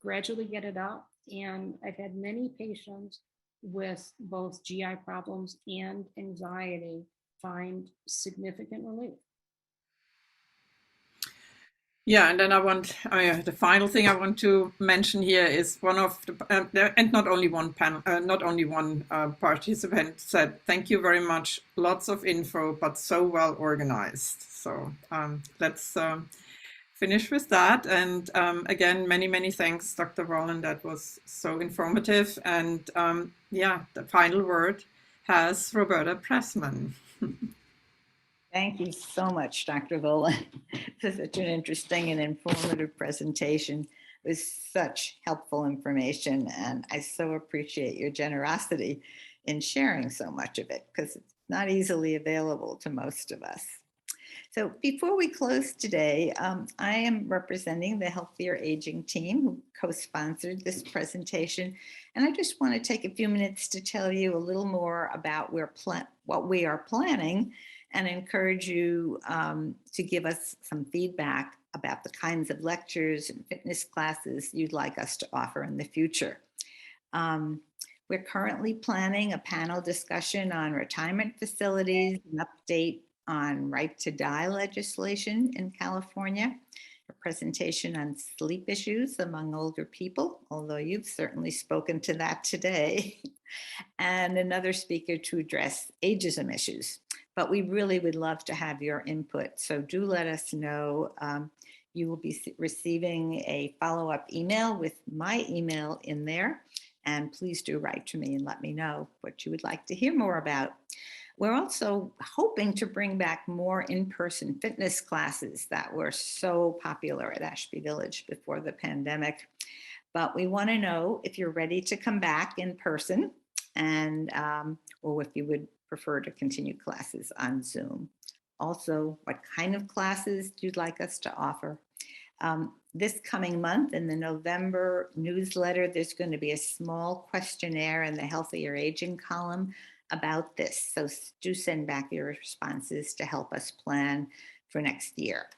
Gradually get it up. And I've had many patients with both GI problems and anxiety find significant relief. Yeah, and then the final thing I want to mention here is one of the, and not only one participant said, thank you very much, lots of info, but so well organized. So let's finish with that. And again, many thanks, Dr. Vollen, that was so informative. And yeah, the final word has Roberta Pressman. Thank you so much, Dr. Vollen, for such an interesting and informative presentation with such helpful information. And I so appreciate your generosity in sharing so much of it, because it's not easily available to most of us. So before we close today, I am representing the Healthier Aging team who co-sponsored this presentation. And I just want to take a few minutes to tell you a little more about what we are planning, and encourage you to give us some feedback about the kinds of lectures and fitness classes you'd like us to offer in the future. We're currently planning a panel discussion on retirement facilities, an update on right to die legislation in California, a presentation on sleep issues among older people, although you've certainly spoken to that today, and another speaker to address ageism issues. But we really would love to have your input. So do let us know. You will be receiving a follow-up email with my email in there. And please do write to me and let me know what you would like to hear more about. We're also hoping to bring back more in-person fitness classes that were so popular at Ashby Village before the pandemic. But we want to know if you're ready to come back in person, and or if you would prefer to continue classes on Zoom. Also, what kind of classes you'd like us to offer. This coming month in the November newsletter, there's going to be a small questionnaire in the Healthier Aging column about this. So do send back your responses to help us plan for next year.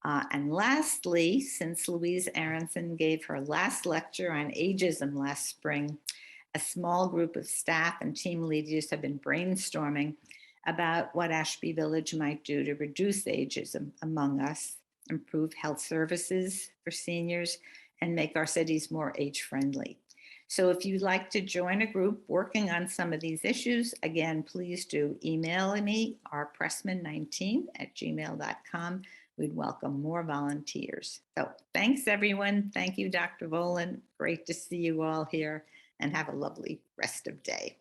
And lastly, since Louise Aronson gave her last lecture on ageism last spring, a small group of staff and team leaders have been brainstorming about what Ashby Village might do to reduce ageism among us, improve health services for seniors, and make our cities more age-friendly. So if you'd like to join a group working on some of these issues, again, please do email me, rpressman19@gmail.com. We'd welcome more volunteers. So thanks, everyone. Thank you, Dr. Vollen. Great to see you all here, and have a lovely rest of day.